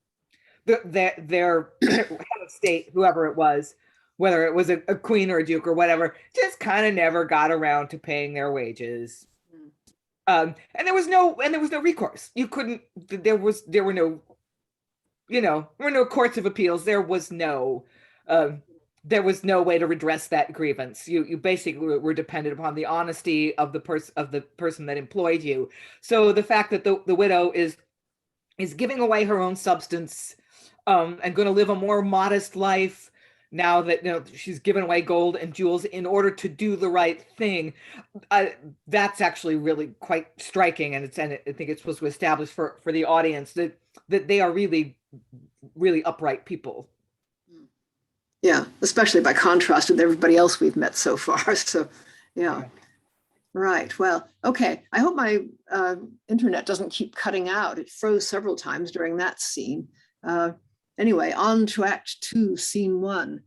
Their head of state, whoever it was, whether it was a queen or a duke or whatever, just kind of never got around to paying their wages. And there was no recourse. You couldn't. There were no courts of appeals. There was no way to redress that grievance. You basically were dependent upon the honesty of the person that employed you. So the fact that the widow is giving away her own substance and going to live a more modest life now that she's given away gold and jewels in order to do the right thing, that's actually really quite striking, and I think it's supposed to establish for the audience that that they are really, really upright people. Yeah, especially by contrast with everybody else we've met so far. So, yeah. Right. Well, okay. I hope my internet doesn't keep cutting out. It froze several times during that scene. Anyway, on to Act 2, Scene 1.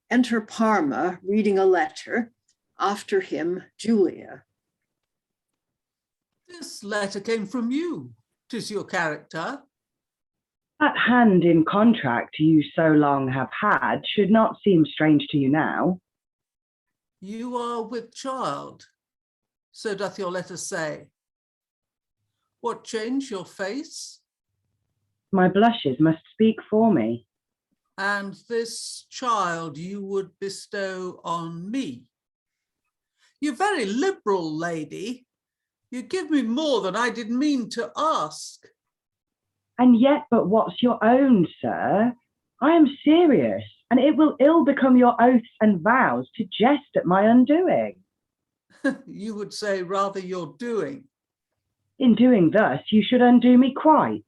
Enter Parma reading a letter. After him, Julia. This letter came from you. 'Tis your character. That hand in contract you so long have had should not seem strange to you now. You are with child, so doth your letter say. What change your face? My blushes must speak for me. And this child you would bestow on me. You're very liberal, lady. You give me more than I did mean to ask. And yet but what's your own, sir? I am serious, and it will ill become your oaths and vows to jest at my undoing. You would say rather your doing. In doing thus, you should undo me quite.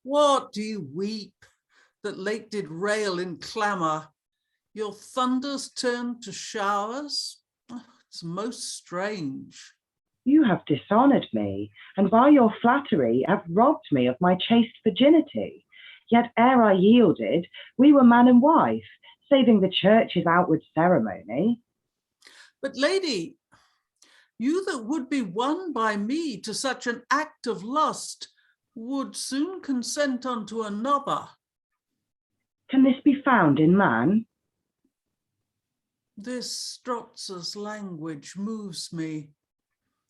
What do you weep, that late did rail in clamour? Your thunders turned to showers? It's most strange. You have dishonoured me, and by your flattery have robbed me of my chaste virginity. Yet ere I yielded, we were man and wife, saving the church's outward ceremony. But lady, you that would be won by me to such an act of lust would soon consent unto another. Can this be found in man? This Stroza's language moves me,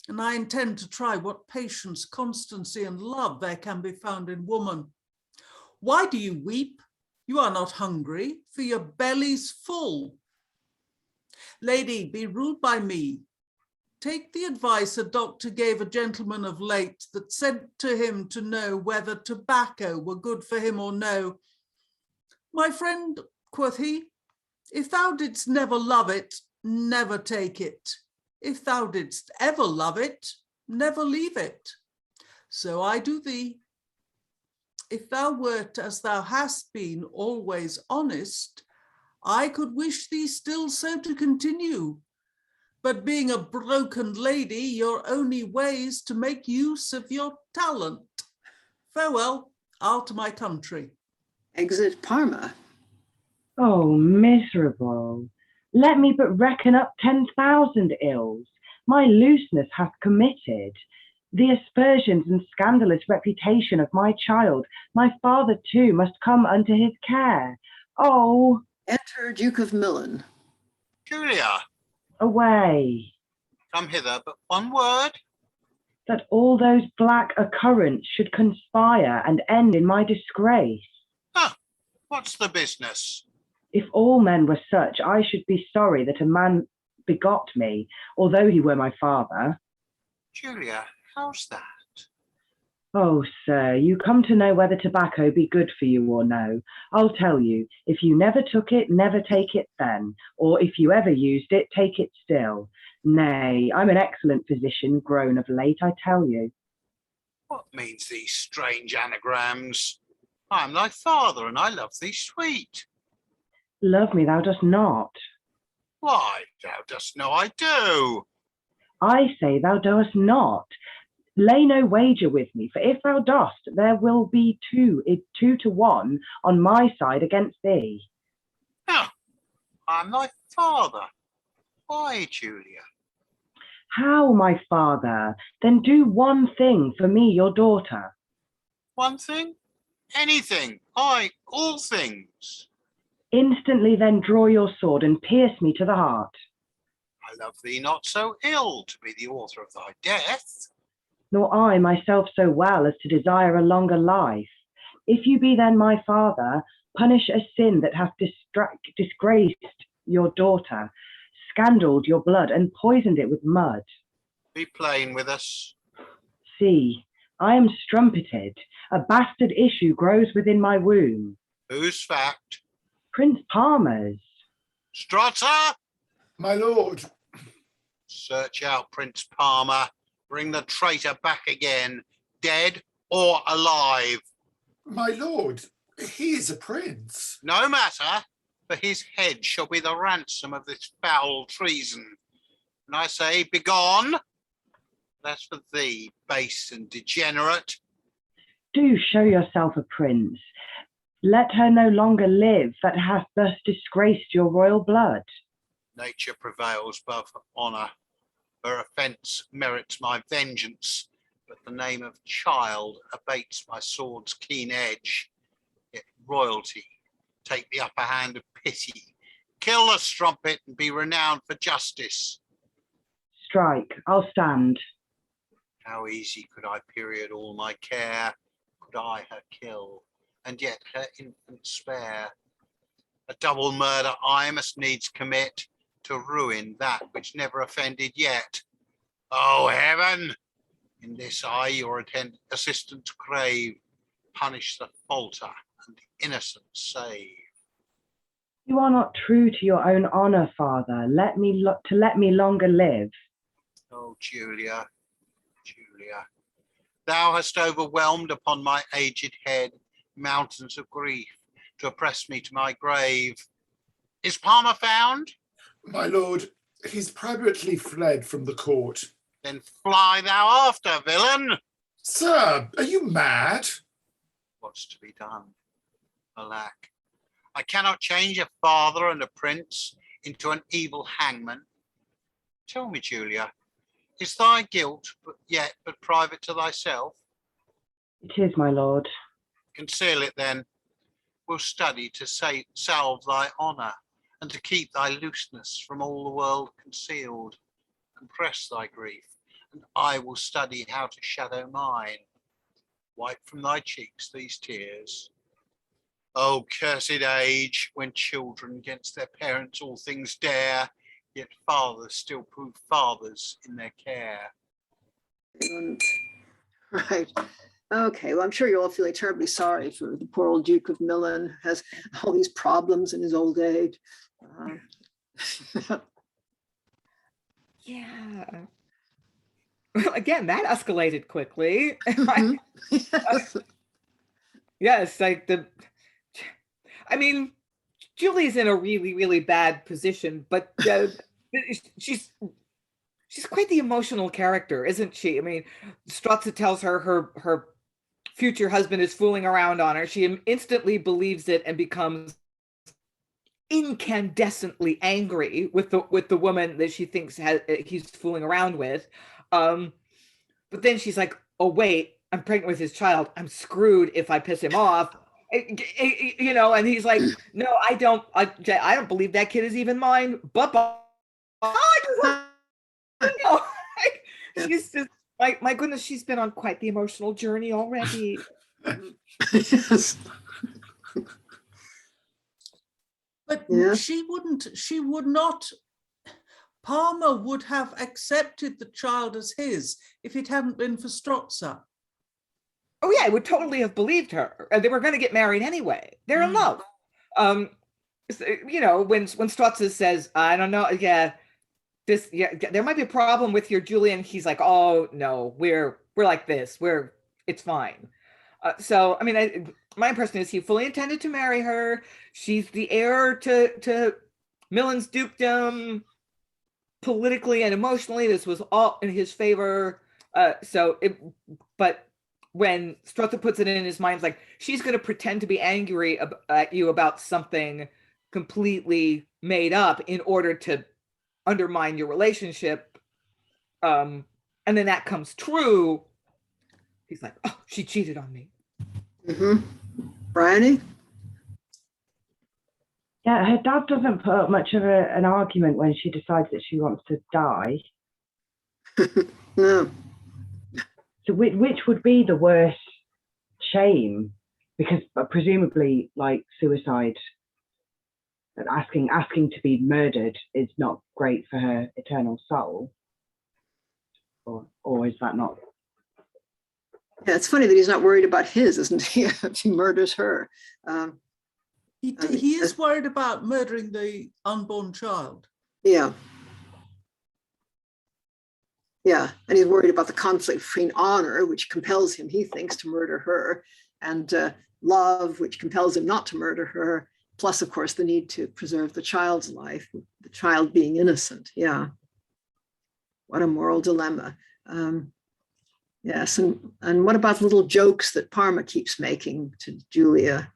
and I intend to try what patience, constancy, and love there can be found in woman. Why do you weep? You are not hungry, for your belly's full. Lady, be ruled by me. Take the advice a doctor gave a gentleman of late, that sent to him to know whether tobacco were good for him or no. My friend, quoth he, if thou didst never love it, never take it. If thou didst ever love it, never leave it. So I do thee. If thou wert as thou hast been always honest, I could wish thee still so to continue. But being a broken lady, your only way is to make use of your talent. Farewell, I'll to my country. Exit Parma. Oh, miserable. Let me but reckon up 10,000 ills my looseness hath committed. The aspersions and scandalous reputation of my child, my father too must come unto his care. Oh, Enter Duke of Millain. Julia, away, come hither, but one word. that all those black occurrents should conspire and end in my disgrace. Ah, what's the business? If all men were such, I should be sorry that a man begot me, although he were my father. Julia, how's that? Oh, sir, you come to know whether tobacco be good for you or no. I'll tell you, if you never took it, never take it then, or if you ever used it, take it still. Nay, I'm an excellent physician, grown of late, I tell you. What means these strange anagrams? I am thy father, and I love thee sweet. Love me thou dost not. Why, thou dost know I do. I say thou dost not. Lay no wager with me, for if thou dost, there will be 2 to 1 on my side against thee. Oh, I am thy father. Why, Julia? How, my father? Then do one thing for me, your daughter. One thing? Anything. Aye, all things. Instantly then draw your sword and pierce me to the heart. I love thee not so ill to be the author of thy death. Nor I myself so well as to desire a longer life. If you be then my father, punish a sin that hath disgraced your daughter, scandaled your blood, and poisoned it with mud. Be plain with us. See, I am strumpeted. A bastard issue grows within my womb. Whose fact? Prince Parma's. Stroza! My lord. Search out Prince Parma. Bring the traitor back again, dead or alive. My lord, he is a prince. No matter, for his head shall be the ransom of this foul treason. And I say, begone. That's for thee, base and degenerate. Do show yourself a prince. Let her no longer live that hath thus disgraced your royal blood. Nature prevails above honour. Her offence merits my vengeance, but the name of child abates my sword's keen edge. Yet royalty take the upper hand of pity. Kill the strumpet and be renowned for justice. Strike, I'll stand. How easy could I period all my care? Could I her kill, and yet her infant spare? A double murder I must needs commit, to ruin that which never offended yet. Oh heaven, in this I your assistance crave. Punish the faulter and the innocent save. You are not true to your own honour, father. Let me longer live. Oh Julia, Julia, thou hast overwhelmed upon my aged head mountains of grief to oppress me to my grave. Is Parma found? My lord, he's privately fled from the court. Then fly thou after, villain. Sir, are you mad? What's to be done? Alack, I cannot change a father and a prince into an evil hangman. Tell me, Julia, is thy guilt yet but private to thyself? It is, my lord. Conceal it then. We'll study to salve thy honour, and to keep thy looseness from all the world concealed. Compress thy grief, and I will study how to shadow mine. Wipe from thy cheeks these tears. Oh, cursed age, when children against their parents all things dare, yet fathers still prove fathers in their care. Right. Okay, well, I'm sure you're all feeling terribly sorry for the poor old Duke of Millain, who has all these problems in his old age. Yeah. Well, again, that escalated quickly. Mhm. Yes, I mean, Julie's in a really, really bad position, but she's quite the emotional character, isn't she? I mean, Stroza tells her her future husband is fooling around on her. She instantly believes it and becomes incandescently angry with the woman that she thinks he's fooling around with. But then she's like, oh wait, I'm pregnant with his child. I'm screwed if I piss him off. You know, and he's like, no, I don't believe that kid is even mine. But she's just like, my goodness, she's been on quite the emotional journey already. Yes. But Yeah. she would not, Parma would have accepted the child as his if it hadn't been for Stroza. Oh yeah, I would totally have believed her. They were going to get married anyway. They're in love. You know, when Stroza says, I don't know, there might be a problem with your Julian. He's like, oh no, we're like this. It's fine. So I mean, my impression is he fully intended to marry her. She's the heir to Millain's dukedom. Politically and emotionally, this was all in his favor. But when Stroza puts it in his mind, it's like, she's going to pretend to be angry at you about something completely made up in order to undermine your relationship. And then that comes true. He's like, oh, she cheated on me. Mm-hmm. Briony? Yeah, her dad doesn't put up much of an argument when she decides that she wants to die. No. So which would be the worst shame? Because presumably, like, suicide, asking to be murdered is not great for her eternal soul. Or is that not? Yeah, it's funny that he's not worried about his, isn't he? If he murders her. He is worried about murdering the unborn child. Yeah. Yeah, and he's worried about the conflict between honor, which compels him, he thinks, to murder her, and love, which compels him not to murder her, plus, of course, the need to preserve the child's life, the child being innocent. Yeah. What a moral dilemma. Yes, and what about little jokes that Parma keeps making to Julia?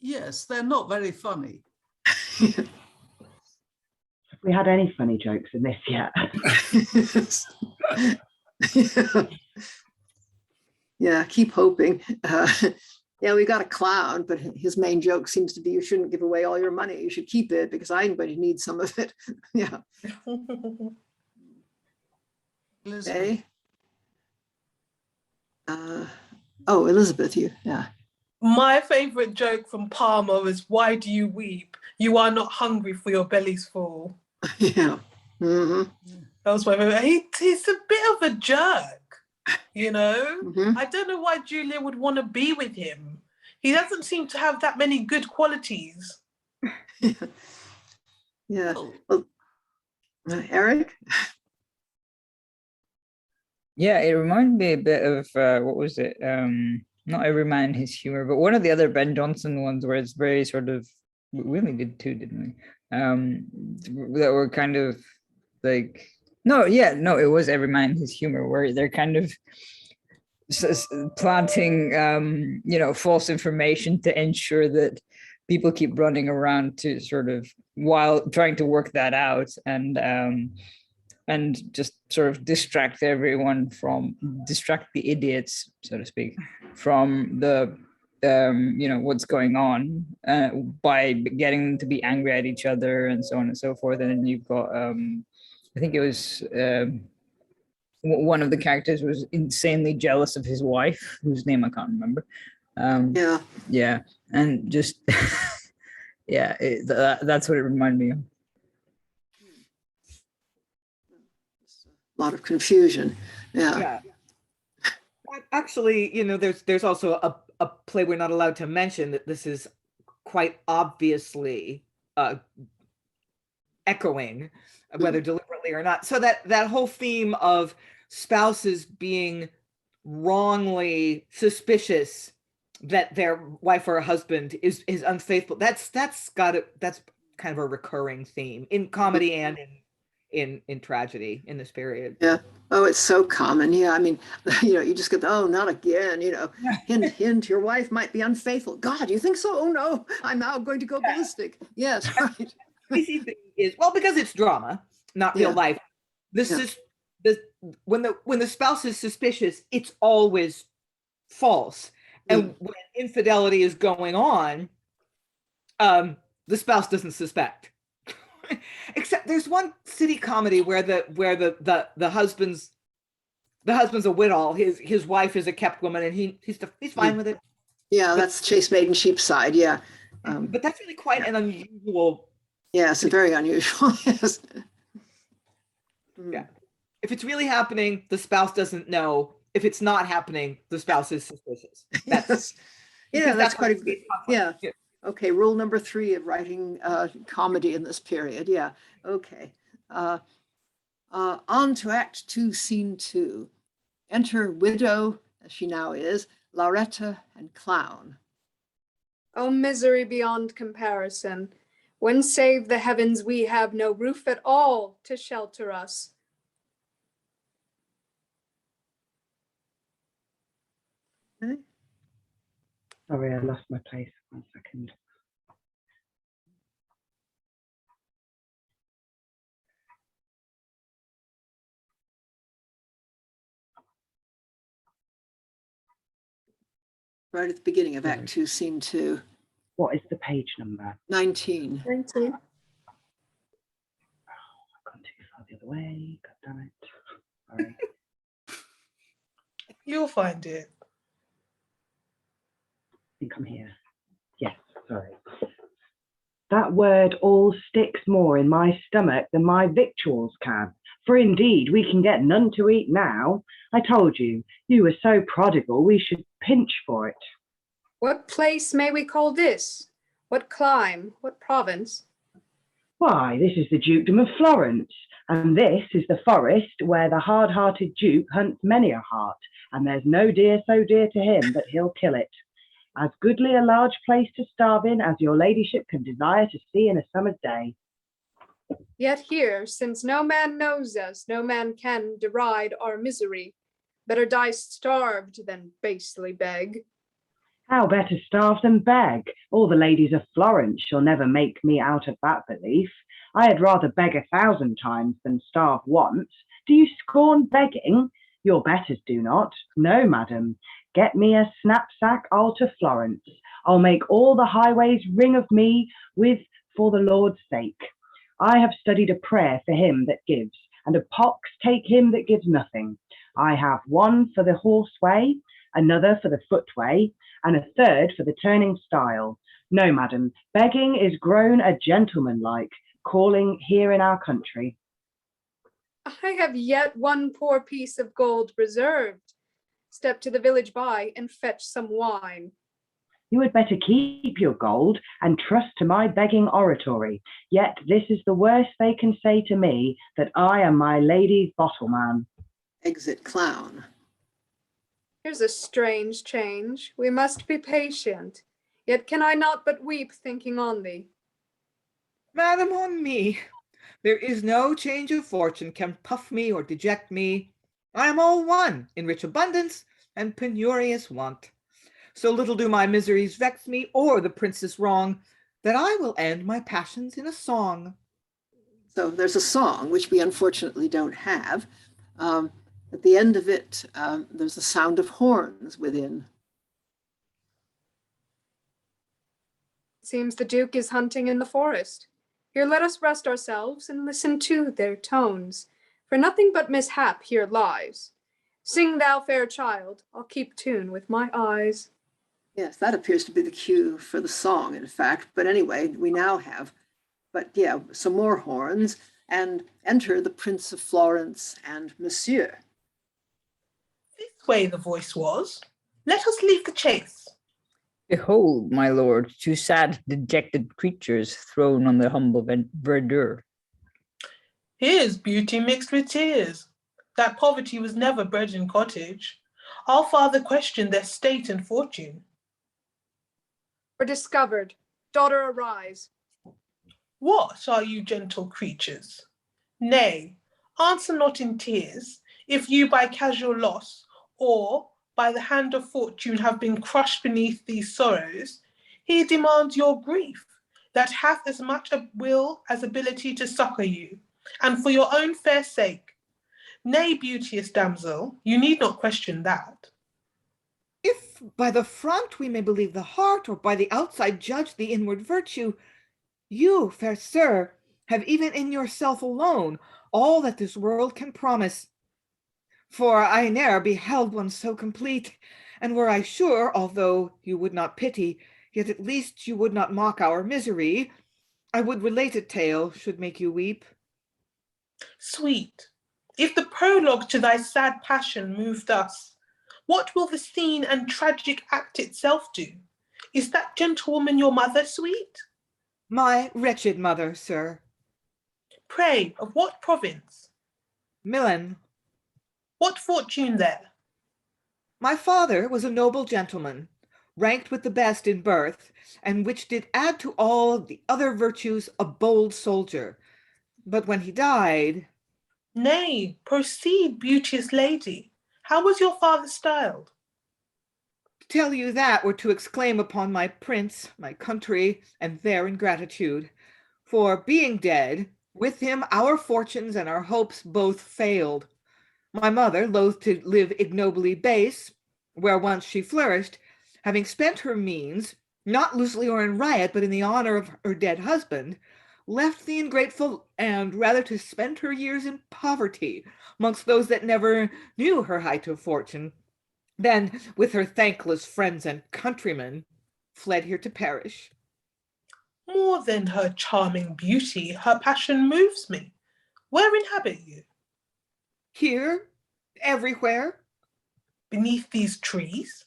Yes, they're not very funny. Have we had any funny jokes in this yet? Yeah, keep hoping. Yeah, we got a clown, but his main joke seems to be, you shouldn't give away all your money. You should keep it because I'm going to need some of it. Yeah. Okay. Oh, Elizabeth, yeah. My favorite joke from Parma is, why do you weep? You are not hungry for your belly's full. Yeah. Mm-hmm. That was my favorite. He's a bit of a jerk, you know? Mm-hmm. I don't know why Julia would want to be with him. He doesn't seem to have that many good qualities. Yeah. Well, Eric? Yeah, it reminded me a bit of what was it? Not Every Man His Humor, but one of the other Ben Jonson ones where it's very sort of, we only did two, didn't we? That were kind of like, it was Every Man His Humor, where they're kind of planting, false information to ensure that people keep running around to sort of, while trying to work that out, and just sort of distract the idiots, so to speak, from the what's going on, by getting them to be angry at each other and so on and so forth. And then you've got I think it was one of the characters was insanely jealous of his wife, whose name I can't remember. Yeah, and just that's what it reminded me of. A lot of confusion. Yeah. Actually, there's also a play we're not allowed to mention that this is quite obviously echoing, whether deliberately or not. So that whole theme of spouses being wrongly suspicious that their wife or husband is unfaithful, that's kind of a recurring theme in comedy and in tragedy in this period. Yeah. Oh, it's so common. Yeah. I mean, you just get, oh, not again, hint, hint, your wife might be unfaithful. God, you think so? Oh no, I'm now going to go ballistic. Yes, right. Crazy thing is, well, because it's drama, not real life. When the spouse is suspicious, it's always false. And when infidelity is going on, the spouse doesn't suspect. Except there's one city comedy where the husband's a widow, his wife is a kept woman, and he's fine with it. Yeah, that's Chase Maiden Sheepside. Yeah, but that's really quite an unusual. Yeah, it's very unusual. Yes. Yeah, if it's really happening, the spouse doesn't know. If it's not happening, the spouse is suspicious. That's quite a good. Yeah. Okay, rule number 3 of writing comedy in this period. Yeah, okay. On to Act 2, Scene 2. Enter widow, as she now is, Lauretta and clown. Oh, misery beyond comparison. When save the heavens, we have no roof at all to shelter us. Okay. Sorry, I lost my place. 1 second. Right at the beginning of Act 2, Scene 2. What is the page number? 19. 19. Oh, I've gone too far the other way. God damn it. Sorry. You'll find it. I think I'm here. Yes, sorry. That word all sticks more in my stomach than my victuals can. For indeed, we can get none to eat now. I told you, you were so prodigal, we should pinch for it. What place may we call this? What clime? What province? Why, this is the Dukedom of Florence, and this is the forest where the hard-hearted Duke hunts many a heart, and there's no deer so dear to him but he'll kill it. As goodly a large place to starve in as your ladyship can desire to see in a summer's day. Yet here, since no man knows us, no man can deride our misery. Better die starved than basely beg. How better starve than beg? All the ladies of Florence shall never make me out of that belief. I had rather beg 1,000 times than starve once. Do you scorn begging? Your betters do not. No, madam. Get me a knapsack, I'll to Florence. I'll make all the highways ring of me with for the Lord's sake. I have studied a prayer for him that gives, and a pox take him that gives nothing. I have one for the horseway, another for the footway, and a third for the turning stile. No, madam, begging is grown a gentleman-like calling here in our country. I have yet one poor piece of gold reserved. Step to the village by and fetch some wine. You had better keep your gold and trust to my begging oratory. Yet this is the worst they can say to me, that I am my lady's bottleman. Exit clown. Here's a strange change. We must be patient. Yet can I not but weep thinking on thee. Madam, on me. There is no change of fortune can puff me or deject me. I am all one in rich abundance and penurious want. So little do my miseries vex me or the princess wrong, that I will end my passions in a song. So there's a song, which we unfortunately don't have. At the end of it, there's a sound of horns within. It seems the Duke is hunting in the forest. Here let us rest ourselves and listen to their tones, for nothing but mishap here lies. Sing thou, fair child, I'll keep tune with my eyes. Yes, that appears to be the cue for the song, in fact. But anyway, we now have, some more horns, and enter the Prince of Florence and Monsieur. This way the voice was. Let us leave the chase. Behold, my lord, two sad, dejected creatures thrown on the humble verdure. Here's beauty mixed with tears. That poverty was never bred in cottage. Our father questioned their state and fortune. Or discovered. Daughter, arise. What are you, gentle creatures? Nay, answer not in tears, if you by casual loss, or by the hand of fortune have been crushed beneath these sorrows, he demands your grief, that hath as much a will as ability to succour you, and for your own fair sake. Nay, beauteous damsel, you need not question that. If by the front we may believe the heart, or by the outside judge the inward virtue, you, fair sir, have even in yourself alone all that this world can promise. For I ne'er beheld one so complete, and were I sure, although you would not pity, yet at least you would not mock our misery, I would relate a tale should make you weep. Sweet, if the prologue to thy sad passion move thus, what will the scene and tragic act itself do? Is that gentlewoman your mother, sweet? My wretched mother, sir. Pray, of what province? Millain. What fortune there? My father was a noble gentleman, ranked with the best in birth, and which did add to all the other virtues a bold soldier. But when he died... Nay, proceed, beauteous lady. How was your father styled? To tell you that were to exclaim upon my prince, my country, and their ingratitude. For being dead, with him our fortunes and our hopes both failed. My mother, loath to live ignobly base, where once she flourished, having spent her means, not loosely or in riot, but in the honor of her dead husband, left the ungrateful and rather to spend her years in poverty amongst those that never knew her height of fortune, than with her thankless friends and countrymen fled here to perish. More than her charming beauty, her passion moves me. Where inhabit you? Here, everywhere. Beneath these trees?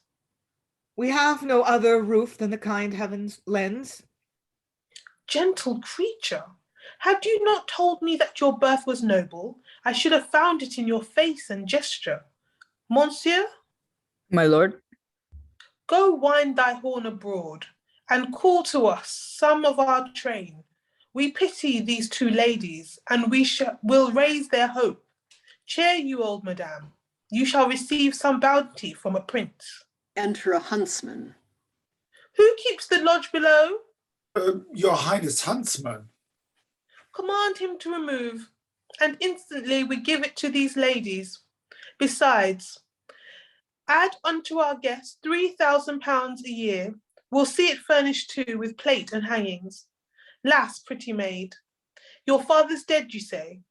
We have no other roof than the kind heavens lends. Gentle creature, Had you not told me that your birth was noble, I should have found it in your face and gesture. Monsieur, My lord, go wind thy horn abroad, and call to us some of our train. We pity these two ladies, and we will raise their hope. Cheer you, old madame. You shall receive some bounty from a prince. Enter a huntsman. Who keeps the lodge below? Your Highness Huntsman. Command him to remove, and instantly we give it to these ladies. Besides, add unto our guests £3,000 a year. We'll see it furnished too with plate and hangings. Lass, pretty maid, your father's dead, you say?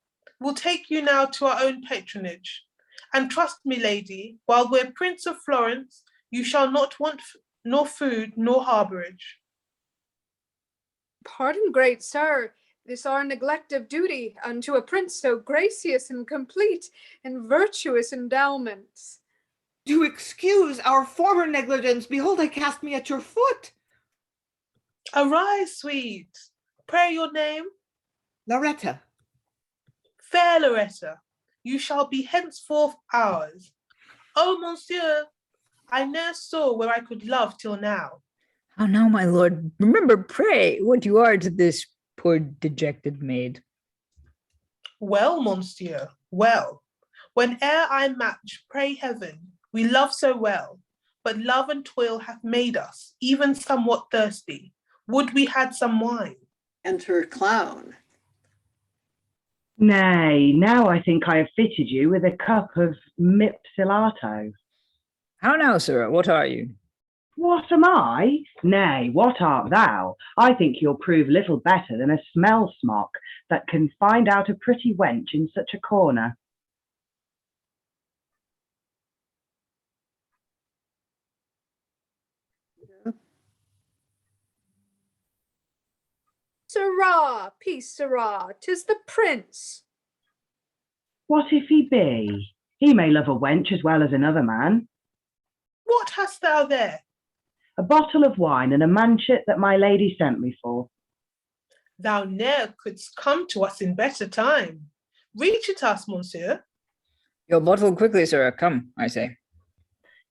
We'll take you now to our own patronage. And trust me, lady, while we're Prince of Florence, you shall not want nor food nor harbourage. Pardon, great sir, this our neglect of duty unto a prince so gracious and complete in virtuous endowments. Do excuse our former negligence. Behold, I cast me at your foot. Arise, sweet. Pray your name. Lauretta. Fair Lauretta, you shall be henceforth ours. Oh, Monsieur, I ne'er saw where I could love till now. how now, my lord, remember, pray, what you are to this poor dejected maid. Well, Monsieur, well. Whene'er I match, pray heaven, we love so well, but love and toil hath made us even somewhat thirsty. Would we had some wine. Enter clown. Nay, now I think I have fitted you with a cup of mipsilato. How now, sir, what are you? What am I? Nay, what art thou? I think you'll prove little better than a smell smock that can find out a pretty wench in such a corner. Sirrah, peace, sirrah, 'tis the prince. What if he be? He may love a wench as well as another man. What hast thou there? A bottle of wine and a manchet that my lady sent me for. Thou ne'er couldst come to us in better time. Reach it us, Monsieur. Your bottle quickly, sir, come, I say.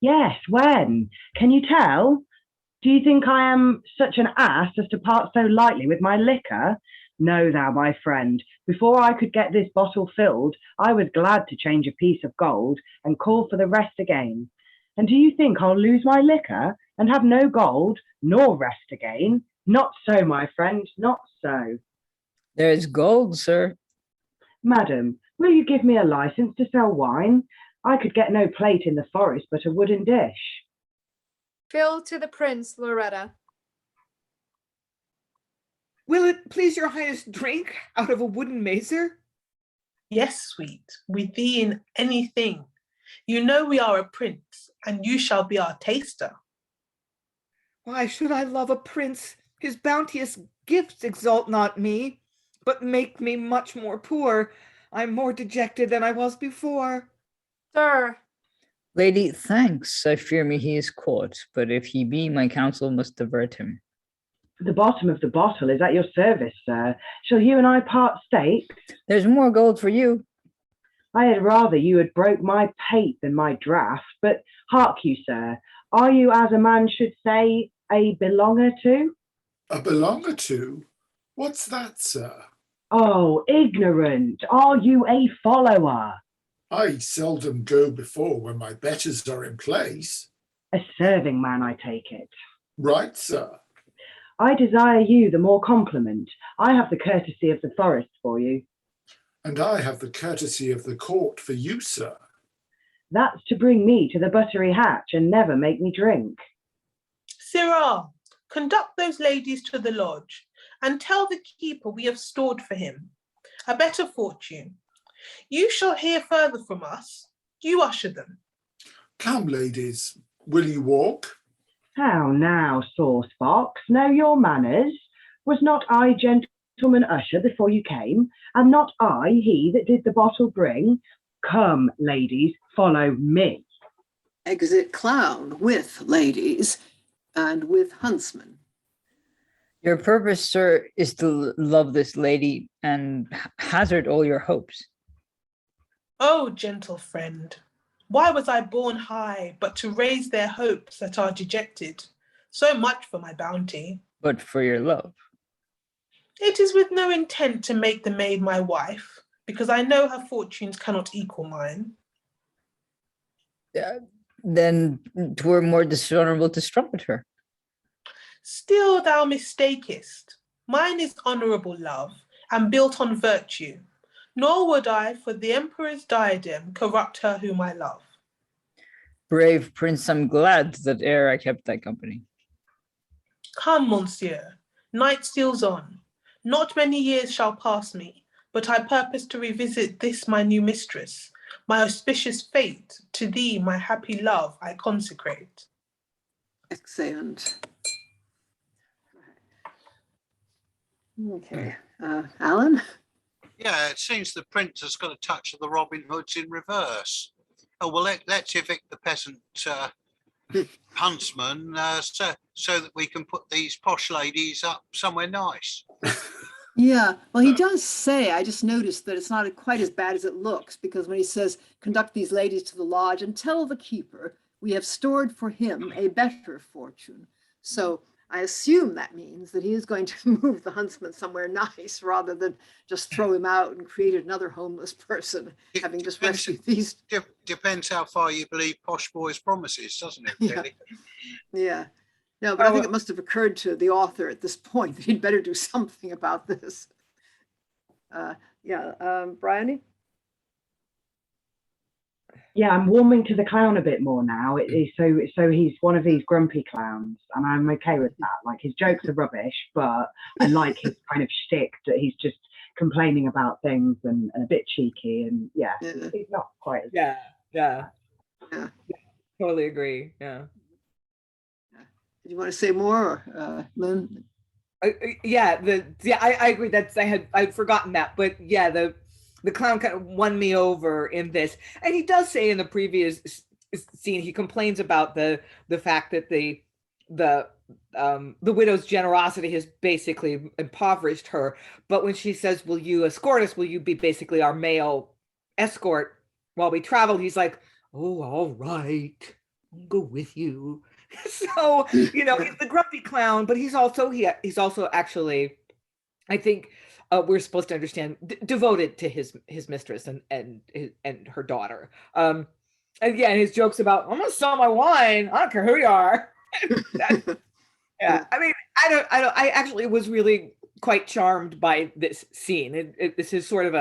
Yes, when? Can you tell? Do you think I am such an ass as to part so lightly with my liquor? No, thou, my friend, before I could get this bottle filled, I was glad to change a piece of gold and call for the rest again. And do you think I'll lose my liquor and have no gold nor rest again? Not so, my friend, not so. There is gold, sir. Madam, will you give me a license to sell wine? I could get no plate in the forest but a wooden dish. Fill to the prince, Lauretta. Will it please your highness drink out of a wooden mazer? Yes, sweet, with thee in anything. You know we are a prince, and you shall be our taster. Why should I love a prince? His bounteous gifts exalt not me, but make me much more poor. I'm more dejected than I was before. Sir, Lady, thanks. I fear me he is caught, but if he be, my counsel must divert him. The bottom of the bottle is at your service, sir. Shall you and I part stakes? There's more gold for you. I had rather you had broke my pate than my draft, but hark you, sir, are you, as a man should say, a belonger to? A belonger to? What's that, sir? Oh, ignorant! Are you a follower? I seldom go before when my betters are in place. A serving man, I take it. Right, sir. I desire you the more compliment. I have the courtesy of the forest for you. And I have the courtesy of the court for you, sir. That's to bring me to the buttery hatch and never make me drink. Sirrah, conduct those ladies to the lodge, and tell the keeper we have stored for him a better fortune. You shall hear further from us. You usher them. Come, ladies, will you walk? How now, sauce fox, know your manners? Was not I gentleman usher before you came, and not I he that did the bottle bring? Come, ladies, follow me. Exit clown with ladies and with huntsman. Your purpose, sir, is to love this lady and hazard all your hopes. Oh, gentle friend, why was I born high but to raise their hopes that are dejected? So much for my bounty. But for your love. It is with no intent to make the maid my wife, because I know her fortunes cannot equal mine. Then 'twere more dishonorable to strumpet her. Still thou mistakest. Mine is honourable love, and built on virtue. Nor would I, for the emperor's diadem, corrupt her whom I love. Brave prince, I'm glad that ere I kept thy company. Come, Monsieur, night steals on. Not many years shall pass me, but I purpose to revisit this my new mistress. My auspicious fate, to thee, my happy love, I consecrate. Excellent. Okay, Alan? Yeah, it seems the prince has got a touch of the Robin Hoods in reverse. Oh, well, let's evict the peasant huntsman so that we can put these posh ladies up somewhere nice. Yeah, well, he does say, I just noticed that it's not quite as bad as it looks, because when he says, conduct these ladies to the lodge and tell the keeper we have stored for him a better fortune. So I assume that means that he is going to move the huntsman somewhere nice rather than just throw him out and create another homeless person, having just rescued these. Depends how far you believe Posh Boy's promises, doesn't it, really? Yeah. No, but I think it must have occurred to the author at this point that he'd better do something about this. Briony? Yeah, I'm warming to the clown a bit more now. So he's one of these grumpy clowns, and I'm okay with that. Like, his jokes are rubbish, but I like his kind of shtick that he's just complaining about things and a bit cheeky, and he's not quite as Yeah. Totally agree. Yeah. Did you want to say more, Lynn? I agree. I'd forgotten that, but yeah, the clown kind of won me over in this, and he does say in the previous scene, he complains about the fact that the widow's generosity has basically impoverished her. But when she says, "Will you escort us? Will you be basically our male escort while we travel?" He's like, "Oh, all right, I'll go with you." So, he's the grumpy clown, but he's also actually, I think we're supposed to understand, devoted to his mistress and her daughter. And his jokes about, "I'm gonna sell my wine. I don't care who you are." Yeah, I mean, I actually was really quite charmed by this scene. This is sort of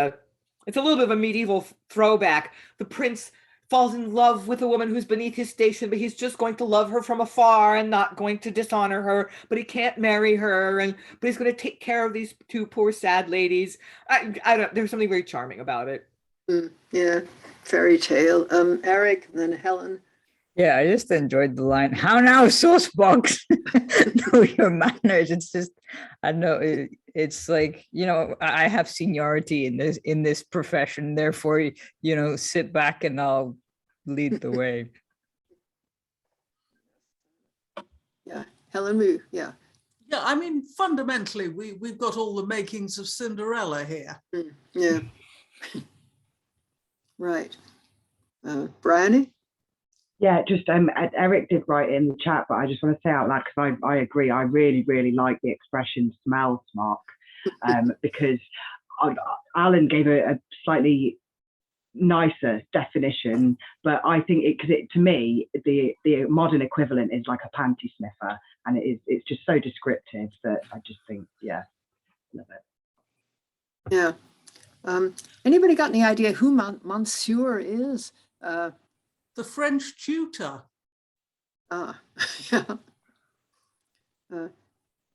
it's a little bit of a medieval throwback. The prince falls in love with a woman who's beneath his station, but he's just going to love her from afar and not going to dishonor her, but he can't marry her, but he's going to take care of these two poor sad ladies. There's something very charming about it. Yeah, fairy tale. Eric, and then Helen. Yeah, I just enjoyed the line, "How now, saucebox?" Know your manners. It's just, I know it's like, I have seniority in this profession, therefore, sit back and I'll lead the way. Yeah, Helen Moo. Yeah. Yeah, I mean, fundamentally, we've got all the makings of Cinderella here. Yeah. Right. Briony? Yeah, just Eric did write in the chat, but I just want to say out loud, because I agree. I really, really like the expression "smell smart," because Alan gave a slightly nicer definition, but I think to me the modern equivalent is like a panty sniffer, and it's just so descriptive that I just think, love it. Yeah. Anybody got any idea who Monsieur is? The French tutor. Yeah.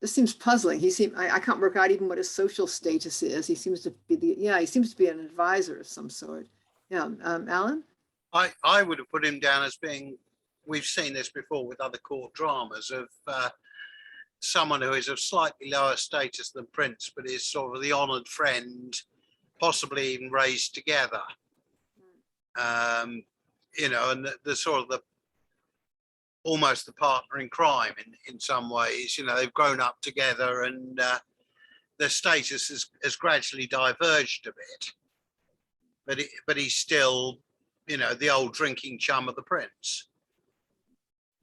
This seems puzzling. I can't work out even what his social status is. He seems to be an advisor of some sort. Yeah, Alan? I would have put him down as being, we've seen this before with other court dramas, of someone who is of slightly lower status than Prince, but is sort of the honoured friend, possibly even raised together. And the sort of the almost the partner in crime in some ways. You know, they've grown up together, and their status has gradually diverged a bit. But he's still, you know, the old drinking chum of the prince.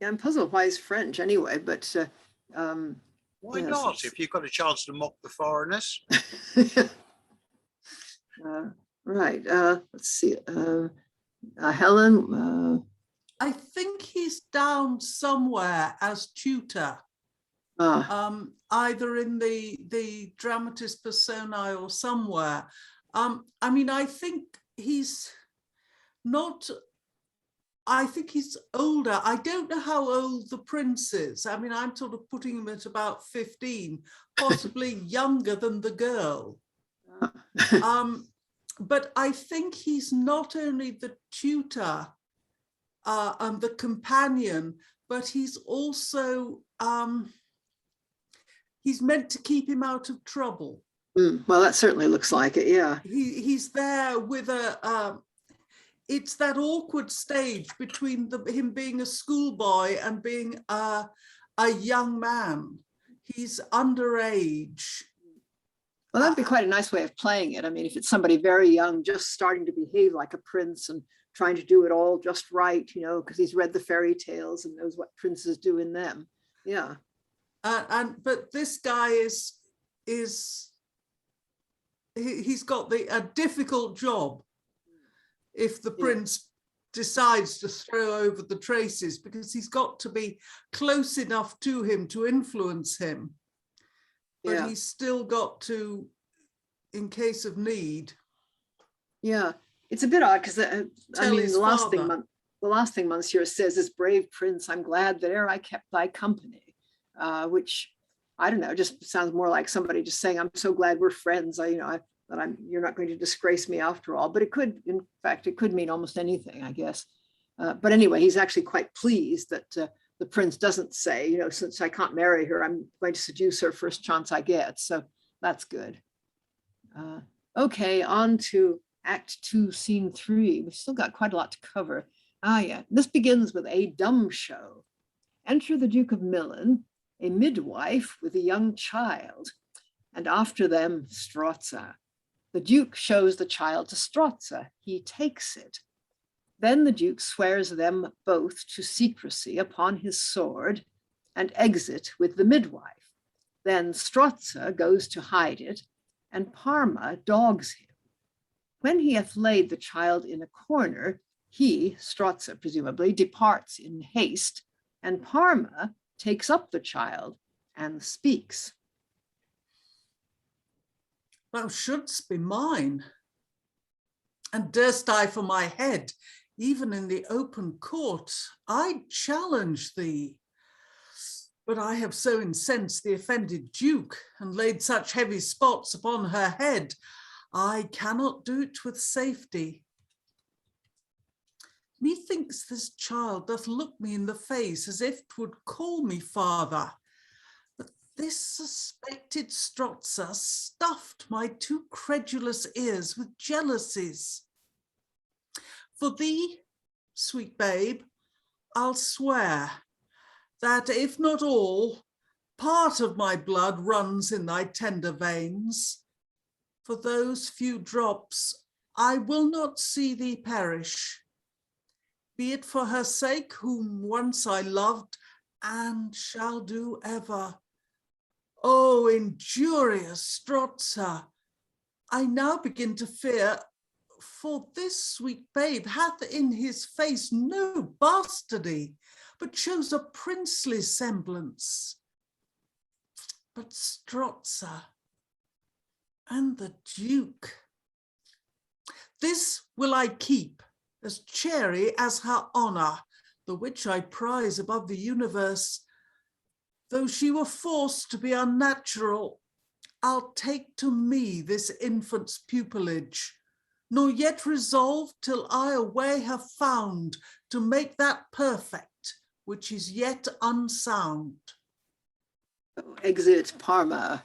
Yeah, I'm puzzled why he's French anyway, but Why yes, not? If you've got a chance to mock the foreigners. Right. Let's see. Helen. I think he's down somewhere as tutor, either in the dramatis personae or somewhere. I mean, I think he's not. I think he's older. I don't know how old the prince is. I mean, I'm sort of putting him at about 15, possibly younger than the girl. But I think he's not only the tutor and the companion, but he's also, he's meant to keep him out of trouble. Well, that certainly looks like it, yeah. He's there with it's that awkward stage between him being a schoolboy and being a young man. He's underage. Well, that'd be quite a nice way of playing it. I mean, if it's somebody very young, just starting to behave like a prince and trying to do it all just right, you know, because he's read the fairy tales and knows what princes do in them. Yeah. But this guy he's got a difficult job if the prince decides to throw over the traces, because he's got to be close enough to him to influence him. But he's still got to, in case of need. Yeah, it's a bit odd because I mean, the last thing Monsieur says is, "Brave prince, I'm glad that ere I kept thy company," which I don't know, just sounds more like somebody just saying, "I'm so glad we're friends. You're not going to disgrace me after all." But it could, in fact, it could mean almost anything, I guess. But anyway, he's actually quite pleased that the prince doesn't say, you know, since I can't marry her, I'm going to seduce her first chance I get. So that's good. Okay, on to Act 2, Scene 3. We've still got quite a lot to cover. Yeah, this begins with a dumb show. Enter the Duke of Millain, a midwife with a young child, and after them, Stroza. The Duke shows the child to Stroza. He takes it. Then the Duke swears them both to secrecy upon his sword and exit with the midwife. Then Stroza goes to hide it, and Parma dogs him. When he hath laid the child in a corner, he, Stroza presumably, departs in haste, and Parma takes up the child and speaks. Thou shouldst be mine, and durst I for my head, even in the open court, I'd challenge thee. But I have so incensed the offended Duke, and laid such heavy spots upon her head, I cannot do it with safety. Methinks this child doth look me in the face, as if 'twould call me father. But this suspected Stroza stuffed my too credulous ears with jealousies. For thee, sweet babe, I'll swear that if not all, part of my blood runs in thy tender veins. For those few drops, I will not see thee perish. Be it for her sake, whom once I loved and shall do ever. O injurious Stroza, I now begin to fear, for this sweet babe hath in his face no bastardy, but shows a princely semblance. But Stroza and the Duke, this will I keep, as chary as her honour, the which I prize above the universe. Though she were forced to be unnatural, I'll take to me this infant's pupilage, nor yet resolve till I a way have found to make that perfect which is yet unsound. Exit Parma.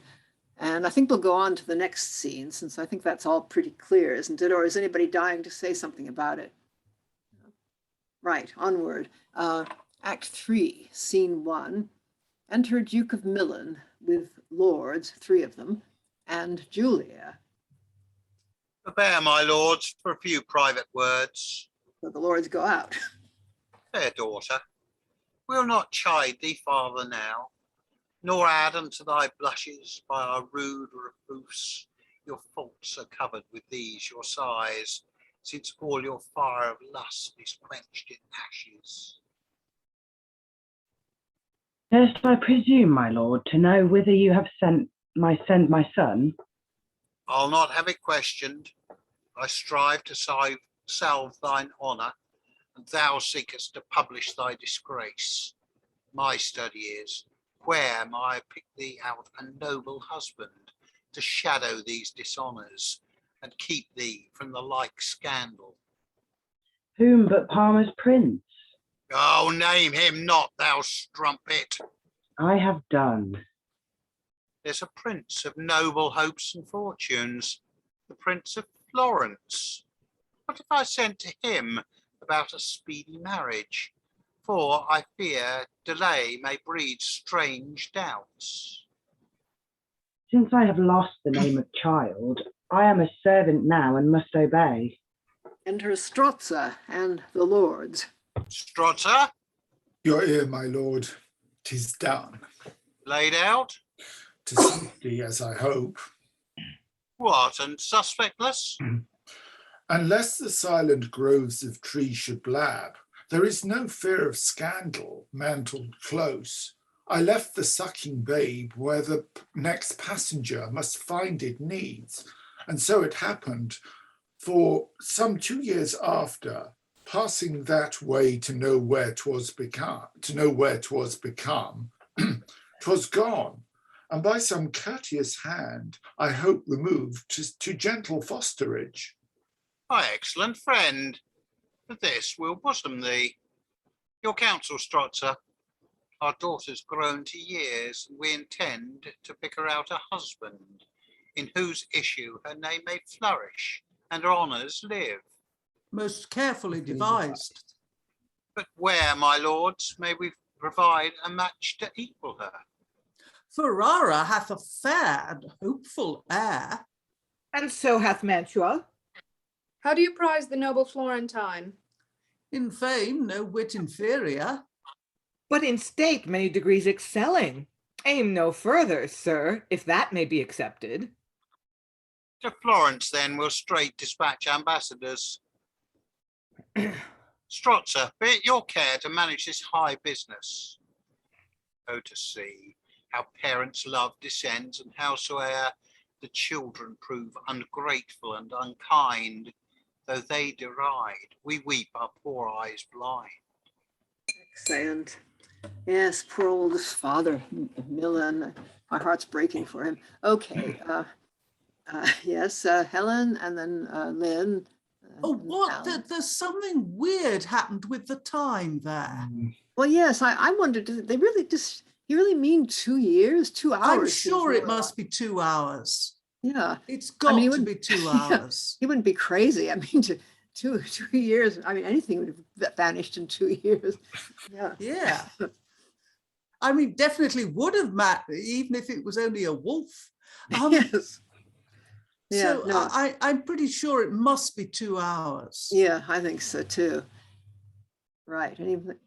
And I think we'll go on to the next scene, since I think that's all pretty clear, isn't it? Or is anybody dying to say something about it? Right, onward. Act 3, Scene 1. Enter Duke of Millain with lords, 3 of them, and Julia. Prepare, my lords, for a few private words. So the lords go out. Fair daughter, we'll not chide thee farther now, nor add unto thy blushes by our rude reproofs. Your faults are covered with these your sighs, since all your fire of lust is quenched in ashes. Durst I presume, my lord, to know whither you have sent my son? I'll not have it questioned. I strive to salve thine honour, and thou seekest to publish thy disgrace. My study is, where may I pick thee out a noble husband to shadow these dishonours and keep thee from the like scandal? Whom but Parma's prince? Oh, name him not, thou strumpet. I have done. There's a prince of noble hopes and fortunes, the Prince of Florence. What if I sent to him about a speedy marriage? For I fear delay may breed strange doubts. Since I have lost the name of child, I am a servant now and must obey. Enter Stroza and the lords. Stroza, Your ear, my lord, 'tis done. laid out. To safety, as I hope. What, and suspectless? Unless the silent groves of trees should blab, there is no fear of scandal mantled close. I left the sucking babe where the next passenger must find it needs. And so it happened, for some 2 years after, passing that way to know where 'twas become, 'twas gone, and by some courteous hand, I hope removed to gentle fosterage. My excellent friend, for this we'll bosom thee. Your counsel, Stroza. Our daughter's grown to years, and we intend to pick her out a husband, in whose issue her name may flourish and her honours live. Most carefully devised. But where, my lords, may we provide a match to equal her? Ferrara hath a fair and hopeful air. And so hath Mantua. How do you prize the noble Florentine? In fame, no whit inferior. But in state many degrees excelling. Aim no further, sir, if that may be accepted. To Florence, then, we'll straight dispatch ambassadors. Stroza, be it your care to manage this high business. Oh, to see how parents' love descends, and howsoe'er the children prove ungrateful and unkind, though they deride, we weep our poor eyes blind. Excellent. Yes, poor old father, Millain. My heart's breaking for him. Okay. Yes, Helen, and then Lynn. Oh, what? There's something weird happened with the time there. Well, yes, I wondered, did they really just, you really mean 2 years, 2 hours? I'm sure it must be 2 hours. Yeah. It's got to be 2 hours. He wouldn't be crazy. I mean, two years, I mean, anything would have vanished in 2 years. Yeah. Yeah. I mean, definitely would have mattered, even if it was only a wolf. Yes. Yeah, So no. I'm pretty sure it must be 2 hours. Yeah, I think so too. Right. And even, is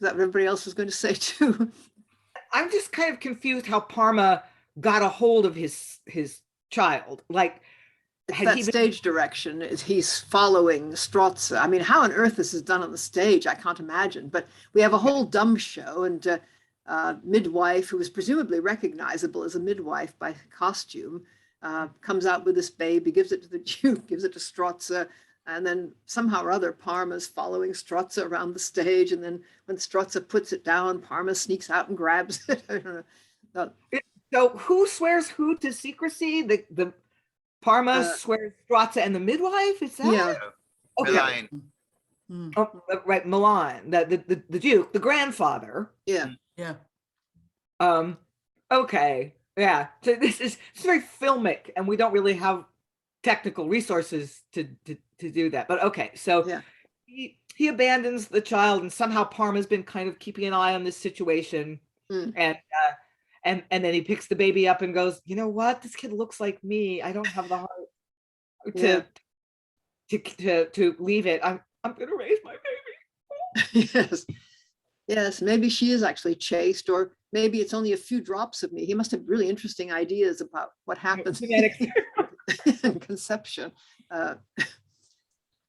that what everybody else was going to say too? I'm just kind of confused how Parma got a hold of his child. Like, It's that stage direction is he's following Stroza. I mean, how on earth this is done on the stage, I can't imagine. But we have a whole dumb show, and midwife, who is presumably recognizable as a midwife by costume, comes out with this baby, gives it to the Duke, gives it to Stroza, and then somehow or other Parma's following Stroza around the stage, and then when Stroza puts it down, Parma sneaks out and grabs it. I don't know. So who swears who to secrecy? The Parma swears Stroza and the midwife? Is that? Yeah. Okay. Millain. Oh, right, Millain, the Duke, the grandfather. Yeah. Yeah. Okay. Yeah. So it's very filmic, and we don't really have technical resources to do that. But okay, so Yeah. he abandons the child, and somehow Parma's been kind of keeping an eye on this situation. And then he picks the baby up and goes, you know what? This kid looks like me. I don't have the heart to leave it. I'm gonna raise my baby. Yes, maybe she is actually chaste, or maybe it's only a few drops of me. He must have really interesting ideas about what happens in conception.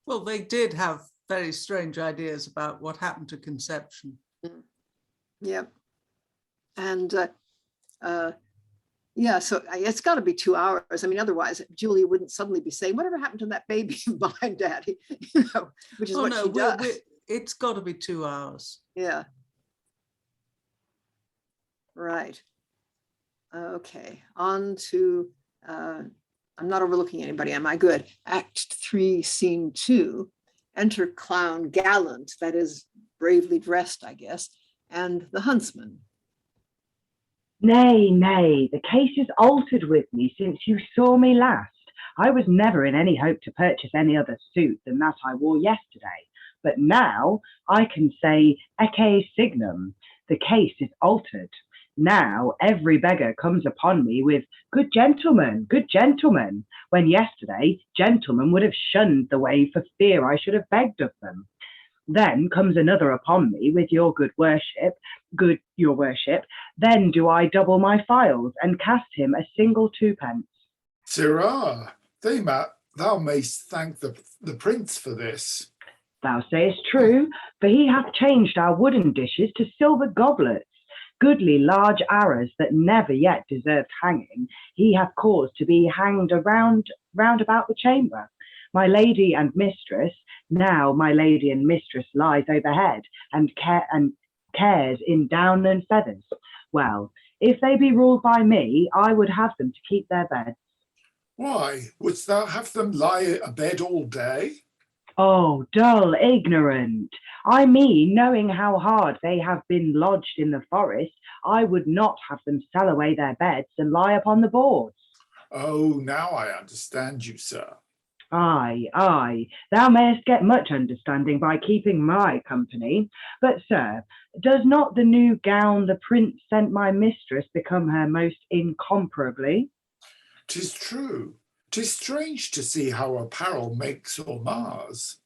Well, they did have very strange ideas about what happened to conception. Yeah. And so it's got to be 2 hours. I mean, otherwise Julia wouldn't suddenly be saying, whatever happened to that baby behind Daddy? Which is what she does. It's got to be 2 hours. Yeah. Right. Okay. On to, I'm not overlooking anybody, am I? Good. Act 3, Scene 2. Enter clown Gallant, that is bravely dressed, I guess, and the Huntsman. Nay, nay, the case is altered with me since you saw me last. I was never in any hope to purchase any other suit than that I wore yesterday. But now I can say ecce signum, the case is altered. Now every beggar comes upon me with good gentlemen, when yesterday gentlemen would have shunned the way for fear I should have begged of them. Then comes another upon me with your your worship, then do I double my files and cast him a single 2p. Sirrah, thou mayst thank the prince for this. Thou sayest true, for he hath changed our wooden dishes to silver goblets. Goodly large arrows that never yet deserved hanging, he hath caused to be hanged round about the chamber. My lady and mistress, now my lady and mistress lies overhead, and cares in down and feathers. Well, if they be ruled by me, I would have them to keep their beds. Why, wouldst thou have them lie abed all day? Oh, dull, ignorant. I mean, knowing how hard they have been lodged in the forest, I would not have them sell away their beds and lie upon the boards. Oh, now I understand you, sir. Aye, thou mayest get much understanding by keeping my company. But, sir, does not the new gown the prince sent my mistress become her most incomparably? 'Tis true. 'Tis strange to see how apparel makes or mars.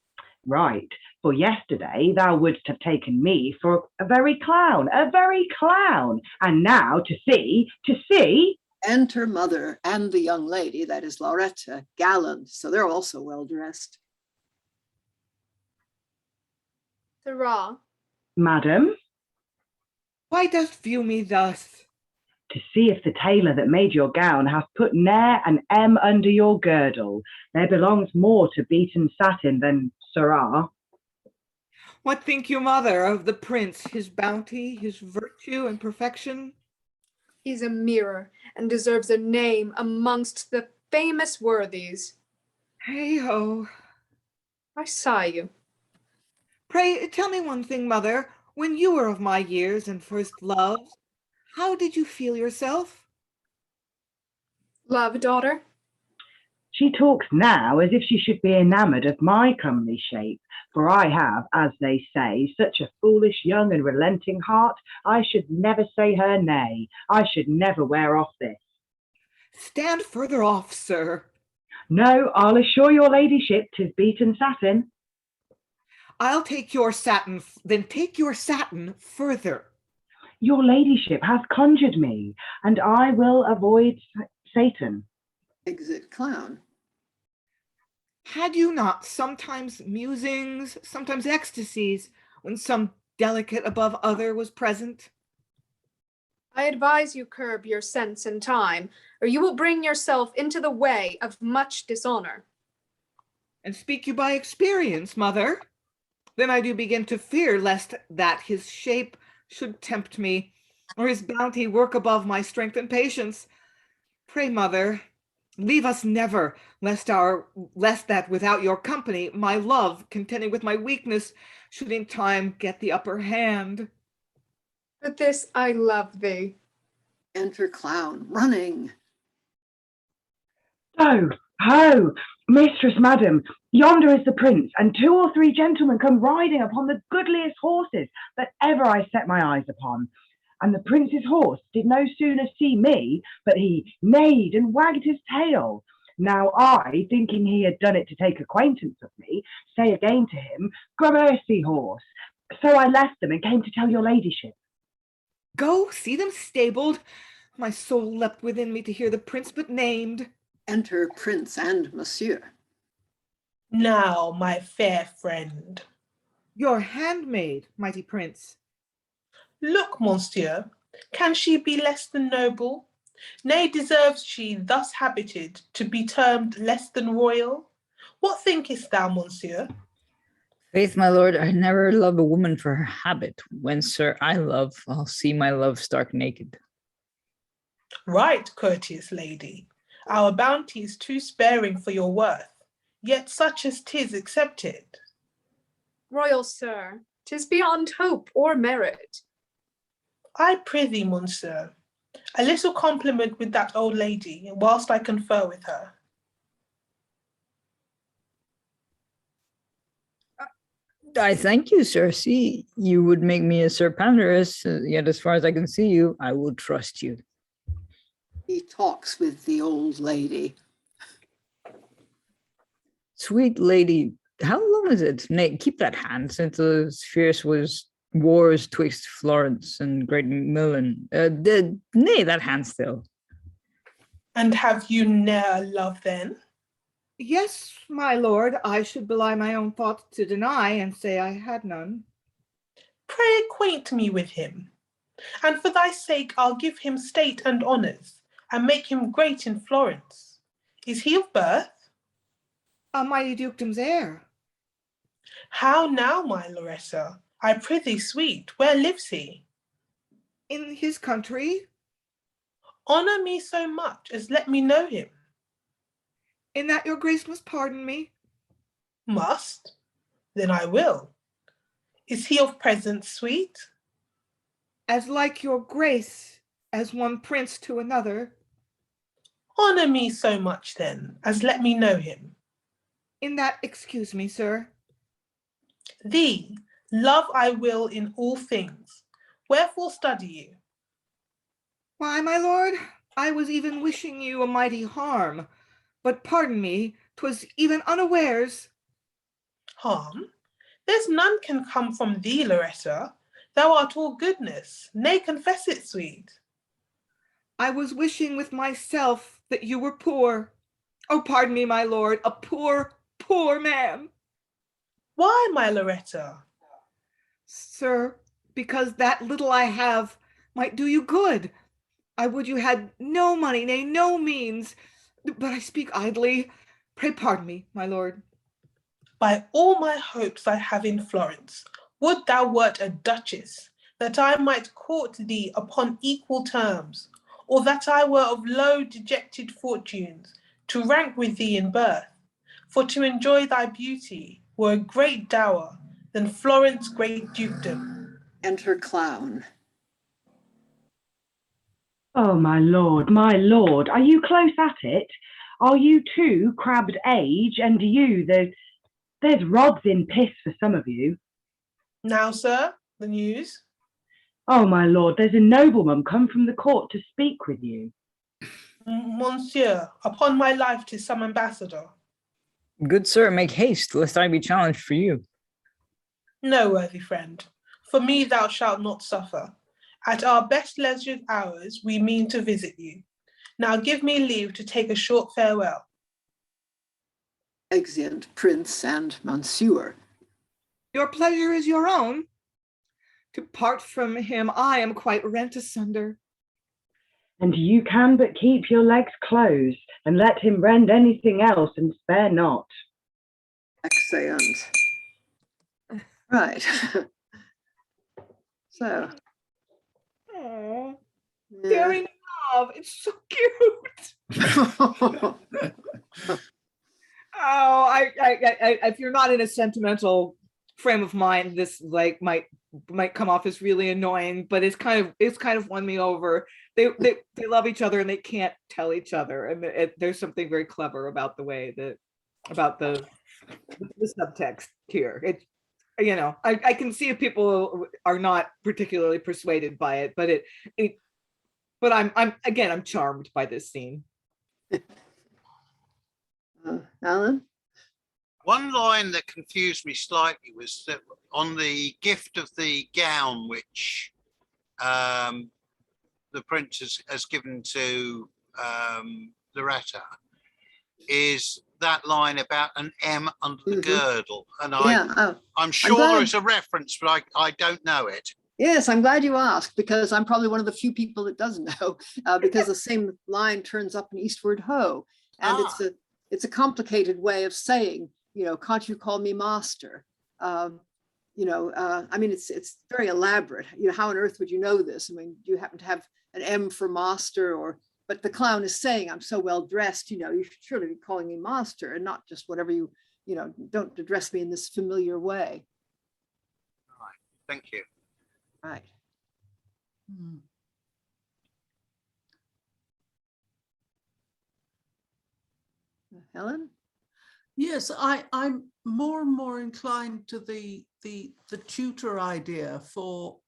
Right, for yesterday thou wouldst have taken me for a very clown, and now to see, Enter mother and the young lady, that is Lauretta, Gallant, so they're also well dressed. Sirrah. Madam, Why dost view me thus? to see if the tailor that made your gown hath put ne'er an M under your girdle. There belongs more to beaten satin than sirrah. What think you, mother, of the prince, his bounty, his virtue and perfection? He's a mirror and deserves a name amongst the famous worthies. Hey-ho. I sigh you. Pray, tell me one thing, mother. When you were of my years and first loved, how did you feel yourself? Love, daughter? She talks now as if she should be enamoured of my comely shape, for I have, as they say, such a foolish, young and relenting heart, I should never say her nay. I should never wear off this. Stand further off, sir. No, I'll assure your ladyship 'tis beaten satin. I'll take your satin, then take your satin further. Your ladyship hath conjured me, and I will avoid Satan. Exit clown. Had you not sometimes musings, sometimes ecstasies, when some delicate above other was present? I advise you curb your sense and time, or you will bring yourself into the way of much dishonor. And speak you by experience, mother? Then I do begin to fear lest that his shape should tempt me, or his bounty work above my strength and patience. Pray, mother, leave us never, lest that without your company, my love, contending with my weakness, should in time get the upper hand. For this I love thee. Enter clown, running. Oh, ho, mistress, madam, Yonder is the prince, and 2 or 3 gentlemen come riding upon the goodliest horses that ever I set my eyes upon. And the prince's horse did no sooner see me, but he neighed and wagged his tail. Now I, thinking he had done it to take acquaintance of me, say again to him, Gramercy, horse. So I left them and came to tell your ladyship. Go, see them stabled. My soul leapt within me to hear the prince but named. Enter Prince and Monsieur. Now, my fair friend. Your handmaid, mighty prince. Look, Monsieur, can she be less than noble? Nay, deserves she, thus habited, to be termed less than royal? What thinkest thou, Monsieur? Faith, my lord, I never love a woman for her habit. When, sir, I love, I'll see my love stark naked. Right, courteous lady. Our bounty is too sparing for your worth, yet such as 'tis accepted. Royal sir, 'tis beyond hope or merit. I prithee, Monsieur, a little compliment with that old lady, whilst I confer with her. I thank you, sir. See, you would make me a Sir Pandarus, yet as far as I can see you, I will trust you. He talks with the old lady. Sweet lady, how long is it? Nay, keep that hand, since as fierce was wars twixt Florence and great Millain. Nay, that hand still. And have you ne'er love then? Yes, my lord, I should belie my own thoughts to deny and say I had none. Pray acquaint me with him, and for thy sake I'll give him state and honours, and make him great in Florence. Is he of birth? A mighty dukedom's heir. How now, my Lauretta? I prithee, sweet, where lives he? In his country. Honour me so much as let me know him. In that your grace must pardon me. Must? Then I will. Is he of presence, sweet? As like your grace as one prince to another. Honour me so much then as let me know him. In that excuse me, sir. Thee love I will in all things. Wherefore study you? Why, my lord, I was even wishing you a mighty harm, but pardon me, 'twas even unawares. Harm? There's none can come from thee, Lauretta. Thou art all goodness. Nay, confess it, sweet. I was wishing with myself that you were poor. Oh, pardon me, my lord, a poor, poor man. Why, my Lauretta? Sir, because that little I have might do you good. I would you had no money, nay, no means, but I speak idly. Pray pardon me, my lord. By all my hopes I have in Florence, would thou wert a duchess, that I might court thee upon equal terms, or that I were of low dejected fortunes, to rank with thee in birth, for to enjoy thy beauty were a great dower than Florence great dukedom. Enter Clown. Oh, my lord, are you close at it? Are you too crabbed age, and you, there's rods in piss for some of you. Now, sir, the news. Oh, my lord, there's a nobleman come from the court to speak with you. Monsieur, upon my life 'tis some ambassador. Good sir, make haste, lest I be challenged for you. No, worthy friend, for me thou shalt not suffer. At our best leisured hours we mean to visit you. Now give me leave to take a short farewell. Exeunt Prince and Monsieur. Your pleasure is your own. To part from him, I am quite rent asunder. And you can but keep your legs closed, and let him rend anything else, and spare not. Exeunt. Right. So. Oh, Yeah. daring love, it's so cute. Oh, I if you're not in a sentimental frame of mind, this like might come off as really annoying, but it's kind of won me over. They love each other and they can't tell each other, and there's something very clever about the way that about the subtext here. It, I can see if people are not particularly persuaded by it, but I'm charmed by this scene. Alan? One line that confused me slightly was that on the gift of the gown, which the prince has given to Lauretta, is that line about an M under the girdle. And I'm sure there's a reference, but I don't know it. Yes, I'm glad you asked, because I'm probably one of the few people that doesn't know, because the same line turns up in Eastward Ho. And it's a complicated way of saying, can't you call me master? I mean, it's very elaborate. How on earth would you know this? I mean, do you happen to have an M for master, but the clown is saying, I'm so well dressed, you should surely be calling me master and not just whatever don't address me in this familiar way. All right, thank you. Right. Helen? Yes, I'm more and more inclined to the tutor idea for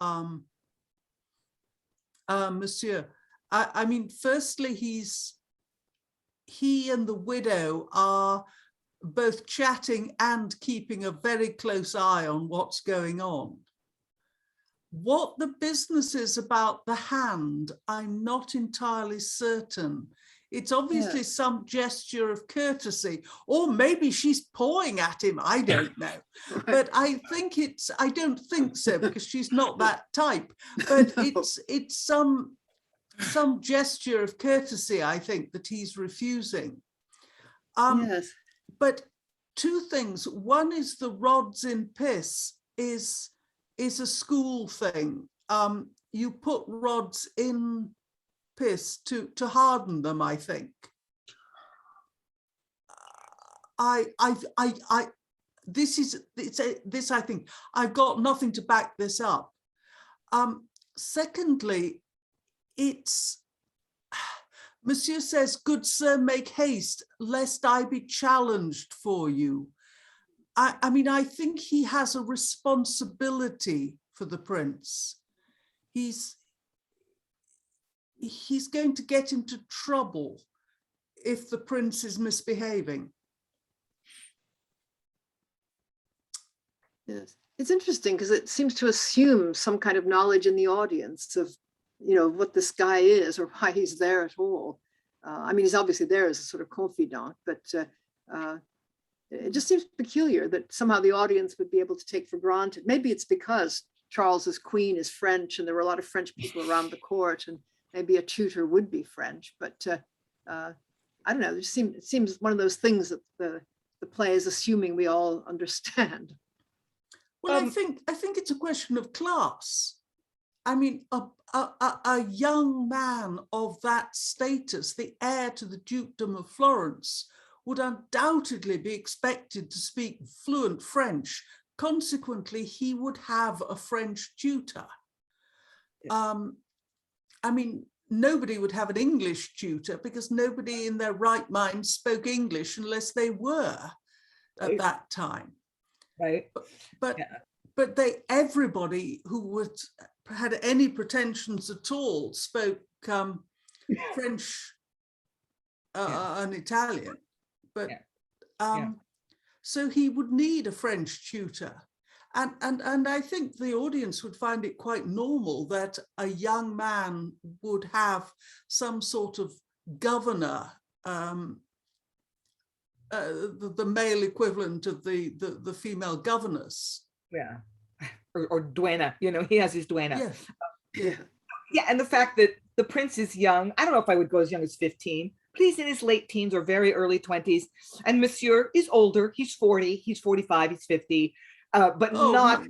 Monsieur. I mean, firstly, he and the widow are both chatting and keeping a very close eye on what's going on. What the business is about the hand, I'm not entirely certain. It's obviously some gesture of courtesy, or maybe she's pawing at him, I don't know. Right. But I don't think so, because she's not that type. But No. it's some gesture of courtesy, I think, that he's refusing. Yes. But two things. One is the rods in piss is a school thing. You put rods in piss to harden them, I think. This I think I've got nothing to back this up. Secondly, it's Monsieur says, "Good sir, make haste, lest I be challenged for you." I mean, I think he has a responsibility for the prince. He's going to get into trouble if the prince is misbehaving. Yes, it's interesting because it seems to assume some kind of knowledge in the audience of, what this guy is or why he's there at all. I mean, he's obviously there as a sort of confidant, but it just seems peculiar that somehow the audience would be able to take for granted. Maybe it's because Charles's queen is French and there were a lot of French people around the court, and maybe a tutor would be French, but I don't know. It seems one of those things that the play is assuming we all understand. Well, I think it's a question of class. I mean, a young man of that status, the heir to the dukedom of Florence, would undoubtedly be expected to speak fluent French. Consequently, he would have a French tutor. I mean, nobody would have an English tutor because nobody in their right mind spoke English unless they were at that time. Right. But everybody who had any pretensions at all spoke French and Italian. But so he would need a French tutor. And I think the audience would find it quite normal that a young man would have some sort of governor, the male equivalent of the female governess. Yeah, or duenna. He has his duenna. Yeah. Yeah, and the fact that the prince is young, I don't know if I would go as young as 15. But he's in his late teens or very early 20s, and Monsieur is older. He's 40, he's 45, he's 50. But not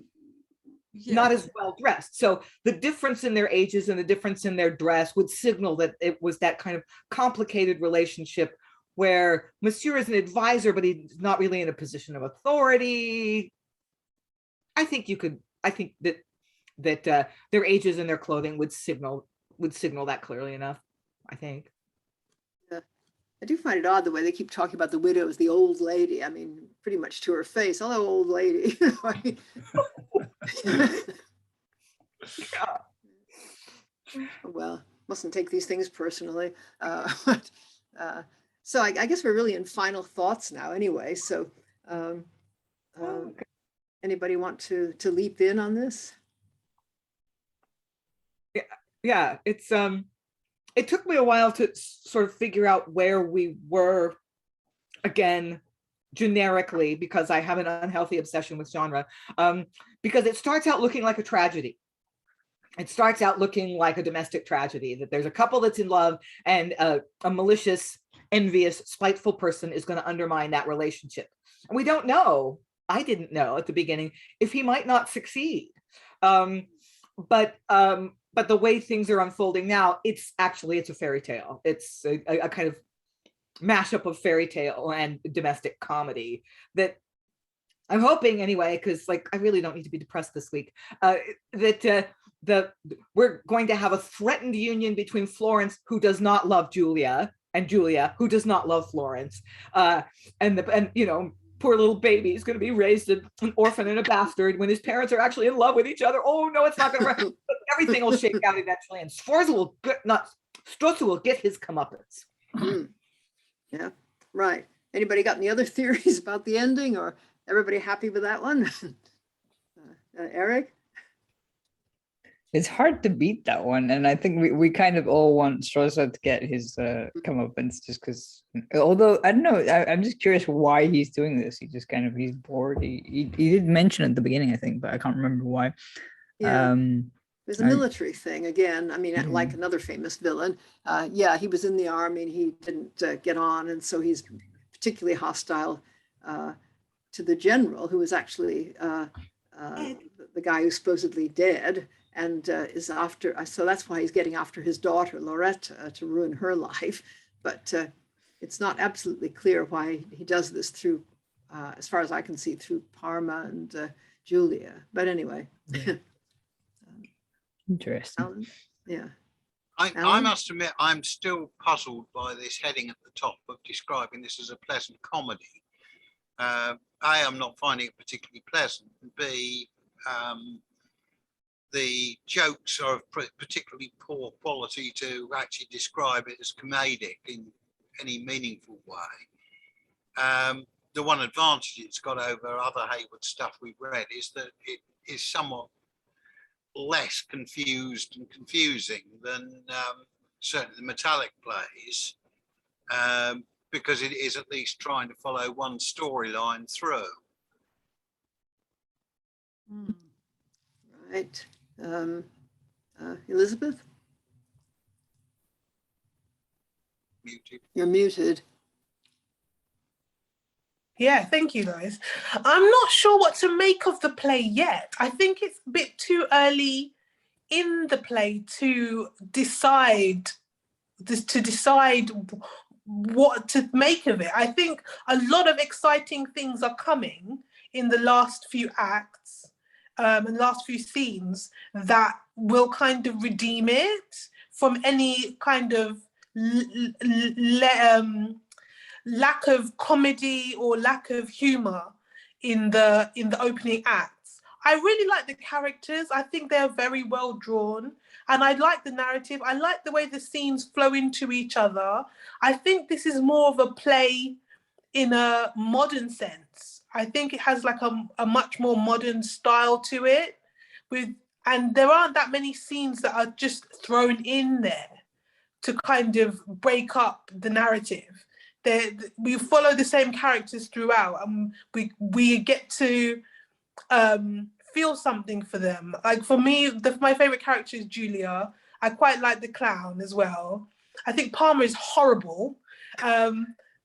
as well dressed. So the difference in their ages and the difference in their dress would signal that it was that kind of complicated relationship where Monsieur is an advisor, but he's not really in a position of authority. I think that their ages and their clothing would signal that clearly enough, I think. I do find it odd the way they keep talking about the widow as the old lady. I mean, pretty much to her face. Hello, old lady. Well, mustn't take these things personally. So I guess we're really in final thoughts now anyway. So anybody want to leap in on this? Yeah, it's it took me a while to sort of figure out where we were again generically, because I have an unhealthy obsession with genre, because it starts out looking like a tragedy. It starts out looking like a domestic tragedy, that there's a couple that's in love and a malicious, envious, spiteful person is going to undermine that relationship. And we don't know, I didn't know at the beginning, if he might not succeed. But the way things are unfolding now, it's a fairy tale. It's a kind of mashup of fairy tale and domestic comedy that I'm hoping anyway, because like I really don't need to be depressed this week, that we're going to have a threatened union between Florence, who does not love Julia, and Julia, who does not love Florence, and you know, poor little baby is going to be raised an orphan and a bastard when his parents are actually in love with each other. Oh no, it's not going to work. Everything will shake out eventually, and Stroza will get his comeuppance. Yeah, right. Anybody got any other theories about the ending, or everybody happy with that one? Eric? It's hard to beat that one, and I think we kind of all want Stroza to get his comeuppance, just because. Although I don't know, I'm just curious why he's doing this. He's bored. He did mention at the beginning, I think, but I can't remember why. Yeah. There's a military thing again. I mean, like another famous villain. Yeah, he was in the army and he didn't get on, and so he's particularly hostile to the general, who was actually the guy who's supposedly dead, and is after. So that's why he's getting after his daughter Lauretta to ruin her life. But it's not absolutely clear why he does this through, as far as I can see, through Parma and Julia. But anyway. Interesting. Alan? Yeah. I must admit, I'm still puzzled by this heading at the top of describing this as a pleasant comedy. A, I'm not finding it particularly pleasant. B, the jokes are of particularly poor quality to actually describe it as comedic in any meaningful way. The one advantage it's got over other Heywood stuff we've read is that it is somewhat less confused and confusing than certainly the metallic plays, because it is at least trying to follow one storyline through. Right. Elizabeth? Muted. You're muted. Yeah, thank you, Lois. I'm not sure what to make of the play yet. I think it's a bit too early in the play to decide what to make of it. I think a lot of exciting things are coming in the last few acts and last few scenes that will kind of redeem it from any kind of lack of comedy or lack of humor in the opening acts. I really like the characters. I think they're very well drawn, and I like the narrative. I like the way the scenes flow into each other. I think this is more of a play in a modern sense. I think it has like a much more modern style to it, and there aren't that many scenes that are just thrown in there to kind of break up the narrative. We follow the same characters throughout, and we get to feel something for them. Like for me, my favorite character is Julia. I quite like the clown as well. I think Parma is horrible,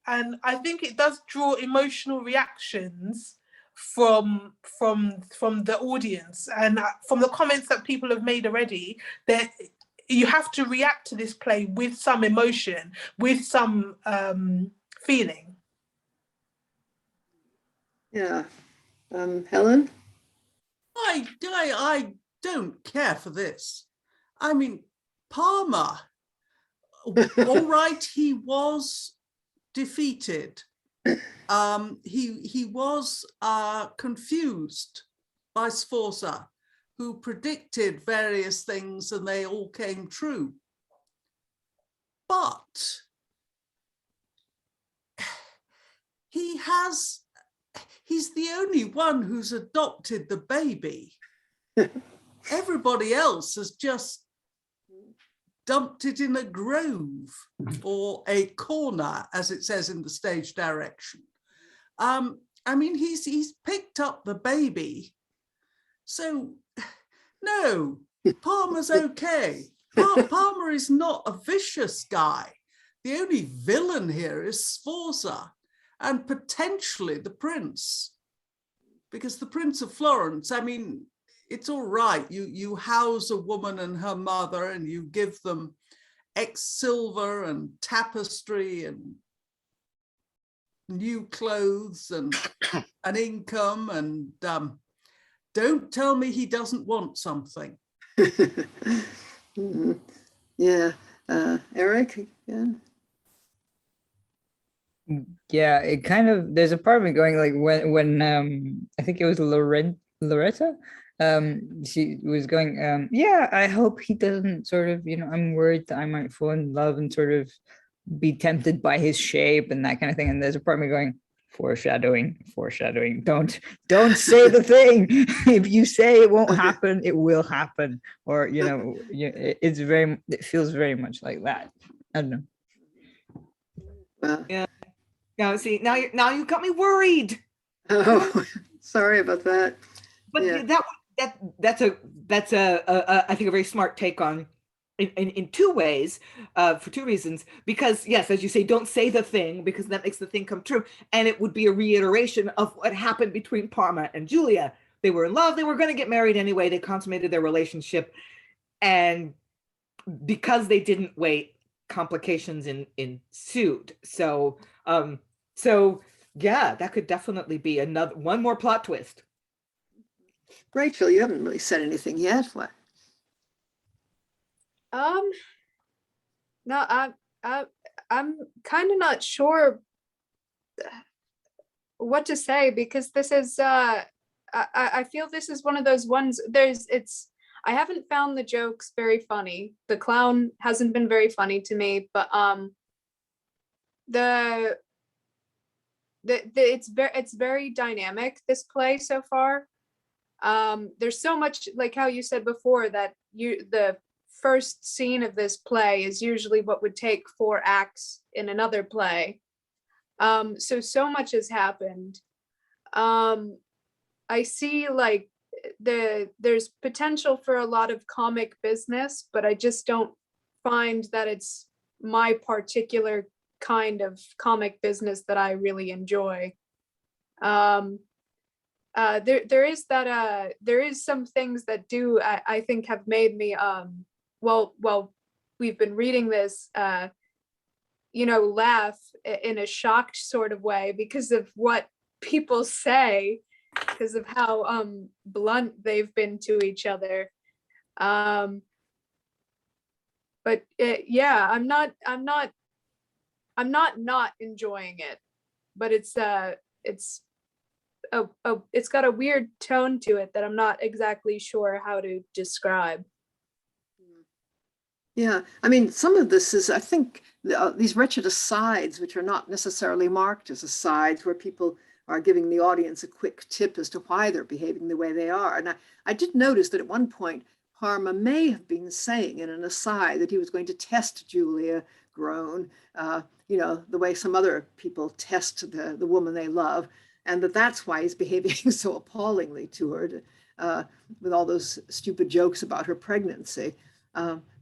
and I think it does draw emotional reactions from the audience, and from the comments that people have made already, that you have to react to this play with some emotion, with some feeling. Yeah. Helen? I don't care for this. I mean, Parma, all right, he was defeated. He was confused by Sforza, who predicted various things and they all came true. But he's the only one who's adopted the baby. Everybody else has just dumped it in a grove or a corner, as it says in the stage direction. I mean, he's picked up the baby. So, no, Parma's okay. Parma is not a vicious guy. The only villain here is Sforza and potentially the prince. Because the Prince of Florence, I mean, it's all right. You house a woman and her mother and you give them X silver and tapestry and new clothes and an income, and don't tell me he doesn't want something. Mm-hmm. Yeah. Eric? Yeah, it kind of, there's a part of me going like when I think it was Lauretta, she was going, yeah, I hope he doesn't sort of, I'm worried that I might fall in love and sort of be tempted by his shape and that kind of thing. And there's a part of me going, foreshadowing, don't say the thing. If you say it won't happen, it will happen. Or, it feels very much like that. I don't know. Yeah. Now, see, now you got me worried. Oh, sorry about that. But yeah. that's a I think a very smart take on in two ways, for two reasons. Because yes, as you say, don't say the thing, because that makes the thing come true, and it would be a reiteration of what happened between Parma and Julia. They were in love. They were going to get married anyway. They consummated their relationship, and because they didn't wait, complications ensued. So yeah, that could definitely be one more plot twist. Rachael, you haven't really said anything yet. What? No, I'm kind of not sure what to say, because this is I feel this is one of those ones. I haven't found the jokes very funny. The clown hasn't been very funny to me, but it's very dynamic, this play so far. There's so much, like how you said before, that the first scene of this play is usually what would take 4 acts in another play. So much has happened. I see like there's potential for a lot of comic business, but I just don't find that it's my particular kind of comic business that I really enjoy. There is some things that do I think have made me well we've been reading this laugh in a shocked sort of way because of what people say, because of how blunt they've been to each other. But yeah, I'm not enjoying it, but it's got a weird tone to it that I'm not exactly sure how to describe. Yeah, I mean, some of this is, I think, these wretched asides, which are not necessarily marked as asides, where people are giving the audience a quick tip as to why they're behaving the way they are. And I did notice that at one point, Parma may have been saying in an aside that he was going to test Julia Grown, the way some other people test the woman they love, and that's why he's behaving so appallingly to her, with all those stupid jokes about her pregnancy.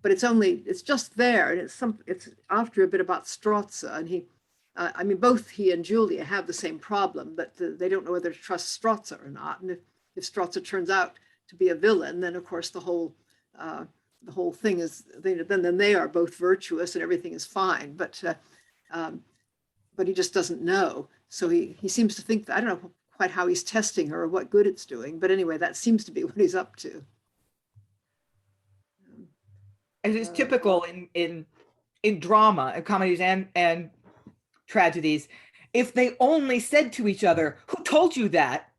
But it's just there, and it's after a bit about Stroza, and both he and Julia have the same problem, that they don't know whether to trust Stroza or not. And if Stroza turns out to be a villain, then of course the whole thing is, then they are both virtuous and everything is fine. But he just doesn't know. So he seems to think that, I don't know quite how he's testing her or what good it's doing, but anyway, that seems to be what he's up to. As is typical in drama and comedies and tragedies, if they only said to each other, "Who told you that?"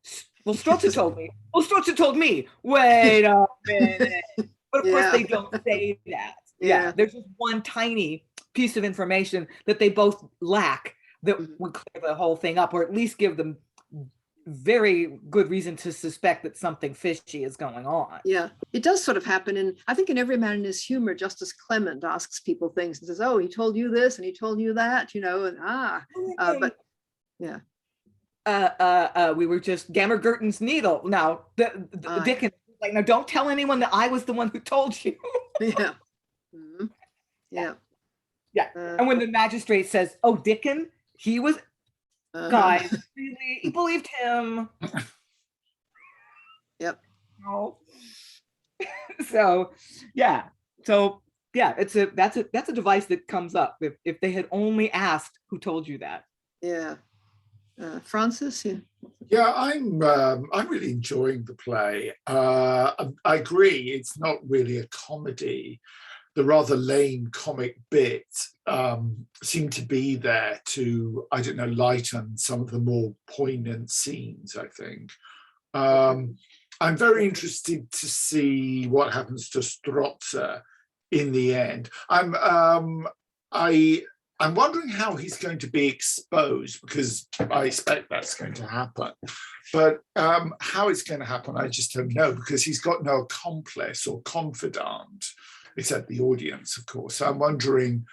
"Well, Stroza told me." "Well, Stroza told me." "Wait a minute." But of course they don't say that. Yeah, there's just one tiny piece of information that they both lack that would clear the whole thing up, or at least give them very good reason to suspect that something fishy is going on. Yeah, it does sort of happen. And I think in Every Man in His Humor, Justice Clement asks people things and says, "Oh, he told you this and he told you that," and but yeah. We were just Gammer Gurton's needle. Now, the Dickens, like, "No, don't tell anyone that I was the one who told you." Yeah. Mm-hmm. Yeah. Yeah. And when the magistrate says, "Oh, Dickon, he was," guys, really, he believed him. Yep. No. So, yeah. That's a device that comes up if they had only asked, "Who told you that?" Yeah. Francis, Yeah, I'm really enjoying the play. I agree, it's not really a comedy. The rather lame comic bits seem to be there to, I don't know, lighten some of the more poignant scenes, I think. I'm very interested to see what happens to Stroza in the end. I'm wondering how he's going to be exposed, because I expect that's going to happen. But how it's going to happen, I just don't know, because he's got no accomplice or confidant, except the audience, of course. So I'm wondering,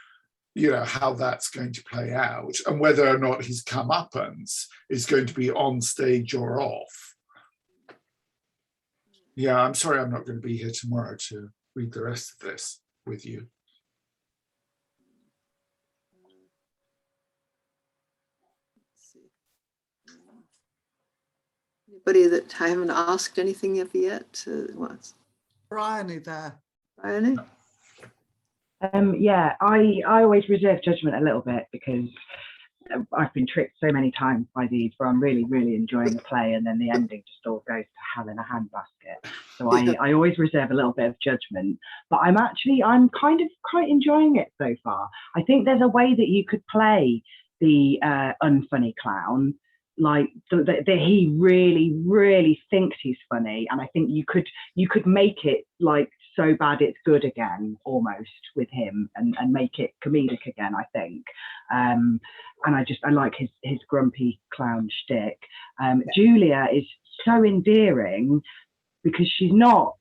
how that's going to play out, and whether or not his comeuppance is going to be on stage or off. Yeah, I'm sorry I'm not going to be here tomorrow to read the rest of this with you. Anybody that I haven't asked anything of yet? What's Briony there? Briony? Yeah, I always reserve judgment a little bit, because I've been tricked so many times by these where I'm really, really enjoying the play, and then the ending just all goes to hell in a handbasket. So I always reserve a little bit of judgment, but I'm kind of quite enjoying it so far. I think there's a way that you could play the unfunny clown, like that he really, really thinks he's funny, and I think you could make it like so bad it's good again, almost, with him, and make it comedic again, I think. And I like his grumpy clown shtick. Julia is so endearing, because she's not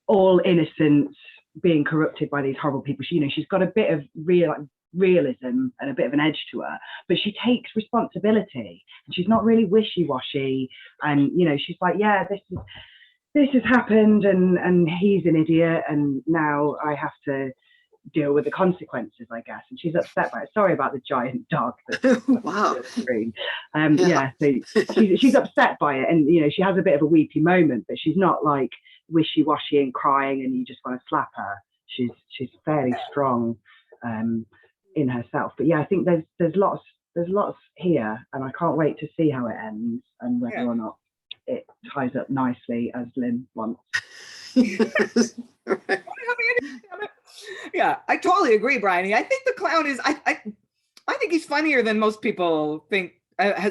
all innocence being corrupted by these horrible people. She's got a bit of realism and a bit of an edge to her, but she takes responsibility, and she's not really wishy-washy. And she's like, yeah, this has happened, and he's an idiot, and now I have to deal with the consequences, I guess. And she's upset by it. Sorry about the giant dog. Wow. So she's upset by it, and she has a bit of a weepy moment, but she's not like wishy-washy and crying and you just want to slap her. She's fairly strong in herself. But yeah, I think there's lots here, and I can't wait to see how it ends, and whether or not it ties up nicely as Lynn wants. Yeah, I totally agree, Briony. I think the clown is, I think he's funnier than most people think,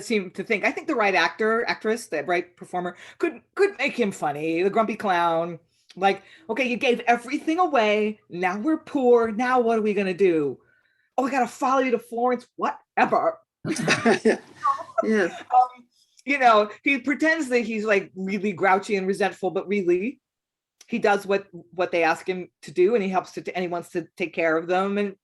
seem to think. I think the right actress, the right performer could make him funny. The grumpy clown, like, okay, you gave everything away, now we're poor, now what are we gonna do? Oh, I gotta follow you to Florence, whatever. Yeah. He pretends that he's like really grouchy and resentful, but really he does what they ask him to do, and he helps and he wants to take care of them, and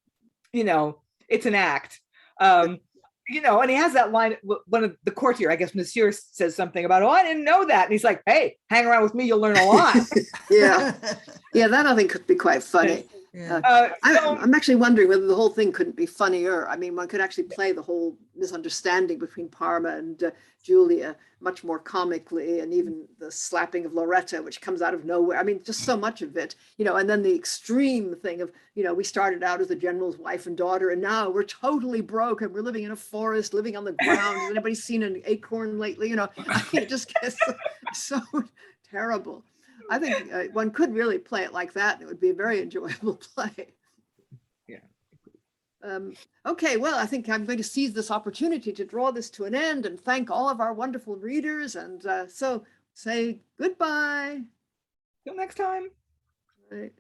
it's an act. And he has that line, one of the courtier, I guess Monsieur, says something about, "Oh, I didn't know that," and he's like, "Hey, hang around with me, you'll learn a lot." Yeah, that I think could be quite funny. Yeah. I'm actually wondering whether the whole thing couldn't be funnier. I mean, one could actually play the whole misunderstanding between Parma and Julia much more comically, and even the slapping of Lauretta, which comes out of nowhere. I mean, just so much of it, and then the extreme thing of, we started out as the general's wife and daughter, and now we're totally broke, and we're living in a forest, living on the ground. Has anybody seen an acorn lately? I mean, it just gets so terrible. I think one could really play it like that, and it would be a very enjoyable play. Yeah. Okay, well, I think I'm going to seize this opportunity to draw this to an end and thank all of our wonderful readers. And so say goodbye. Till next time. Right.